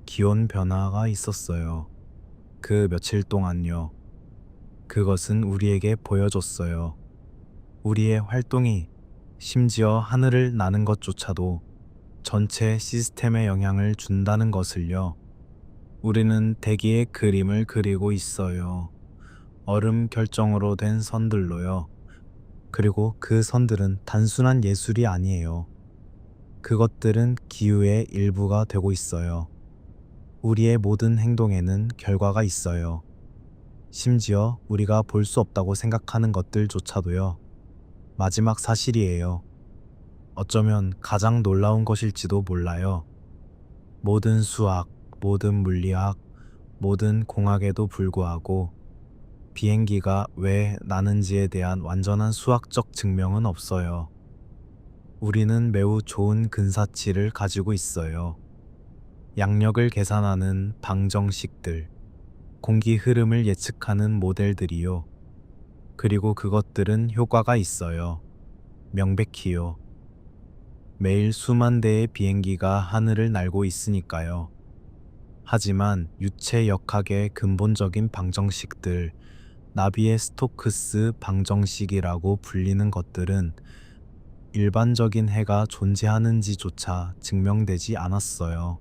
기온 변화가 있었어요. 그 며칠 동안요. 그것은 우리에게 보여줬어요. 우리의 활동이 심지어 하늘을 나는 것조차도 전체 시스템에 영향을 준다는 것을요. 우리는 대기의 그림을 그리고 있어요. 얼음 결정으로 된 선들로요. 그리고 그 선들은 단순한 예술이 아니에요. 그것들은 기후의 일부가 되고 있어요. 우리의 모든 행동에는 결과가 있어요. 심지어 우리가 볼 수 없다고 생각하는 것들조차도요. 마지막 사실이에요. 어쩌면 가장 놀라운 것일지도 몰라요. 모든 수학, 모든 물리학, 모든 공학에도 불구하고 비행기가 왜 나는지에 대한 완전한 수학적 증명은 없어요. 우리는 매우 좋은 근사치를 가지고 있어요. 양력을 계산하는 방정식들, 공기 흐름을 예측하는 모델들이요. 그리고 그것들은 효과가 있어요. 명백히요. 매일 수만 대의 비행기가 하늘을 날고 있으니까요. 하지만 유체 역학의 근본적인 방정식들, 나비의 스토크스 방정식이라고 불리는 것들은 일반적인 해가 존재하는지조차 증명되지 않았어요.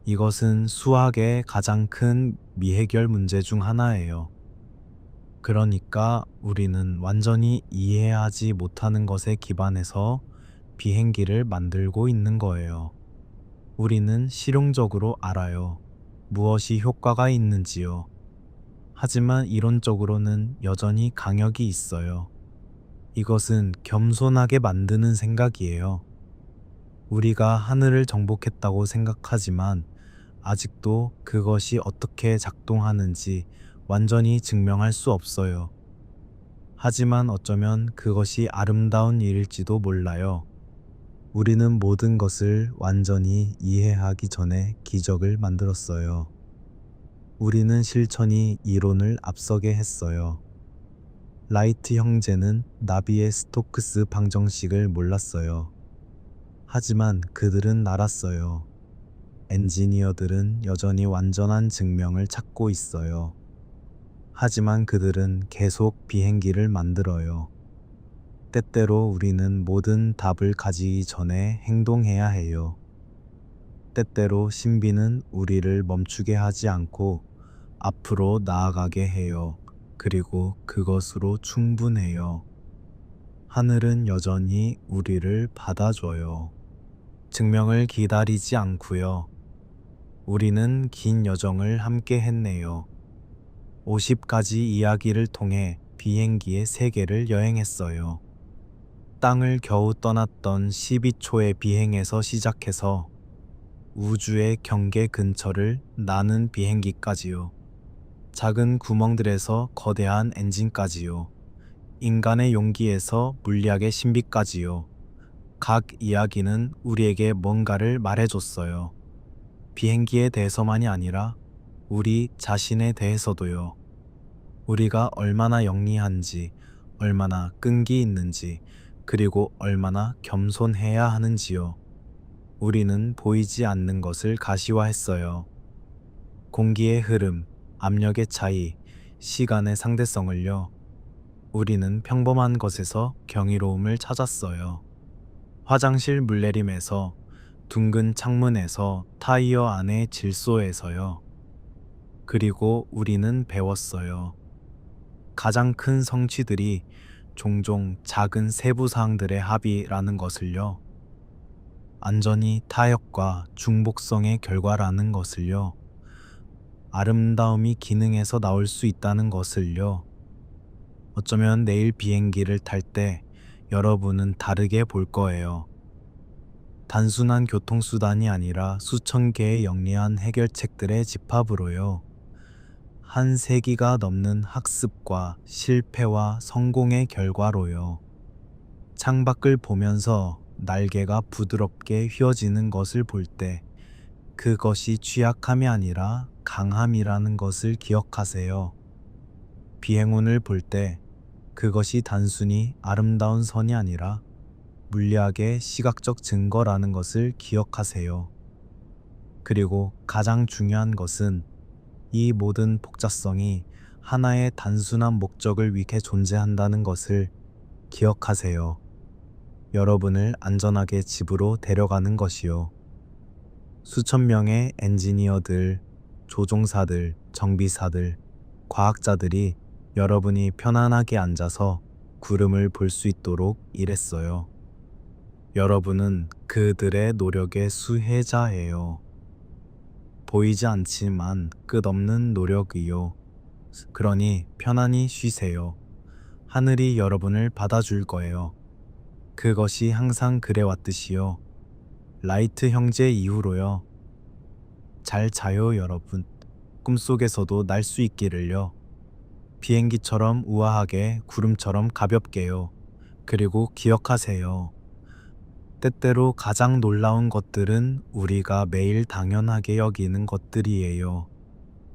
이것은 수학의 가장 큰 미해결 문제 중 하나예요. 그러니까 우리는 완전히 이해하지 못하는 것에 기반해서 비행기를 만들고 있는 거예요. 우리는 실용적으로 알아요. 무엇이 효과가 있는지요. 하지만 이론적으로는 여전히 강역이 있어요. 이것은 겸손하게 만드는 생각이에요. 우리가 하늘을 정복했다고 생각하지만 아직도 그것이 어떻게 작동하는지 완전히 증명할 수 없어요. 하지만 어쩌면 그것이 아름다운 일일지도 몰라요. 우리는 모든 것을 완전히 이해하기 전에 기적을 만들었어요. 우리는 실천이 이론을 앞서게 했어요. 라이트 형제는 나비의 스토크스 방정식을 몰랐어요. 하지만 그들은 알았어요. 엔지니어들은 여전히 완전한 증명을 찾고 있어요. 하지만 그들은 계속 비행기를 만들어요. 때때로 우리는 모든 답을 가지기 전에 행동해야 해요. 때때로 신비는 우리를 멈추게 하지 않고 앞으로 나아가게 해요. 그리고 그것으로 충분해요. 하늘은 여전히 우리를 받아줘요. 증명을 기다리지 않고요. 우리는 긴 여정을 함께 했네요. 50가지 이야기를 통해 비행기의 세계를 여행했어요. 땅을 겨우 떠났던 12초의 비행에서 시작해서 우주의 경계 근처를 나는 비행기까지요. 작은 구멍들에서 거대한 엔진까지요. 인간의 용기에서 물리학의 신비까지요. 각 이야기는 우리에게 뭔가를 말해줬어요. 비행기에 대해서만이 아니라 우리 자신에 대해서도요. 우리가 얼마나 영리한지, 얼마나 끈기 있는지, 그리고 얼마나 겸손해야 하는지요. 우리는 보이지 않는 것을 가시화했어요. 공기의 흐름, 압력의 차이, 시간의 상대성을요. 우리는 평범한 것에서 경이로움을 찾았어요. 화장실 물내림에서, 둥근 창문에서, 타이어 안의 질소에서요. 그리고 우리는 배웠어요. 가장 큰 성취들이 종종 작은 세부 사항들의 합의라는 것을요. 안전이 타협과 중복성의 결과라는 것을요. 아름다움이 기능에서 나올 수 있다는 것을요. 어쩌면 내일 비행기를 탈 때 여러분은 다르게 볼 거예요. 단순한 교통수단이 아니라 수천 개의 영리한 해결책들의 집합으로요. 한 세기가 넘는 학습과 실패와 성공의 결과로요. 창밖을 보면서 날개가 부드럽게 휘어지는 것을 볼 때 그것이 취약함이 아니라 강함이라는 것을 기억하세요. 비행운을 볼 때 그것이 단순히 아름다운 선이 아니라 물리학의 시각적 증거라는 것을 기억하세요. 그리고 가장 중요한 것은 이 모든 복잡성이 하나의 단순한 목적을 위해 존재한다는 것을 기억하세요. 여러분을 안전하게 집으로 데려가는 것이요. 수천 명의 엔지니어들, 조종사들, 정비사들, 과학자들이 여러분이 편안하게 앉아서 구름을 볼 수 있도록 일했어요. 여러분은 그들의 노력의 수혜자예요. 보이지 않지만 끝없는 노력이요. 그러니 편안히 쉬세요. 하늘이 여러분을 받아줄 거예요. 그것이 항상 그래왔듯이요. 라이트 형제 이후로요. 잘 자요, 여러분. 꿈속에서도 날 수 있기를요. 비행기처럼 우아하게, 구름처럼 가볍게요. 그리고 기억하세요. 때때로 가장 놀라운 것들은 우리가 매일 당연하게 여기는 것들이에요.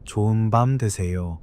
좋은 밤 되세요.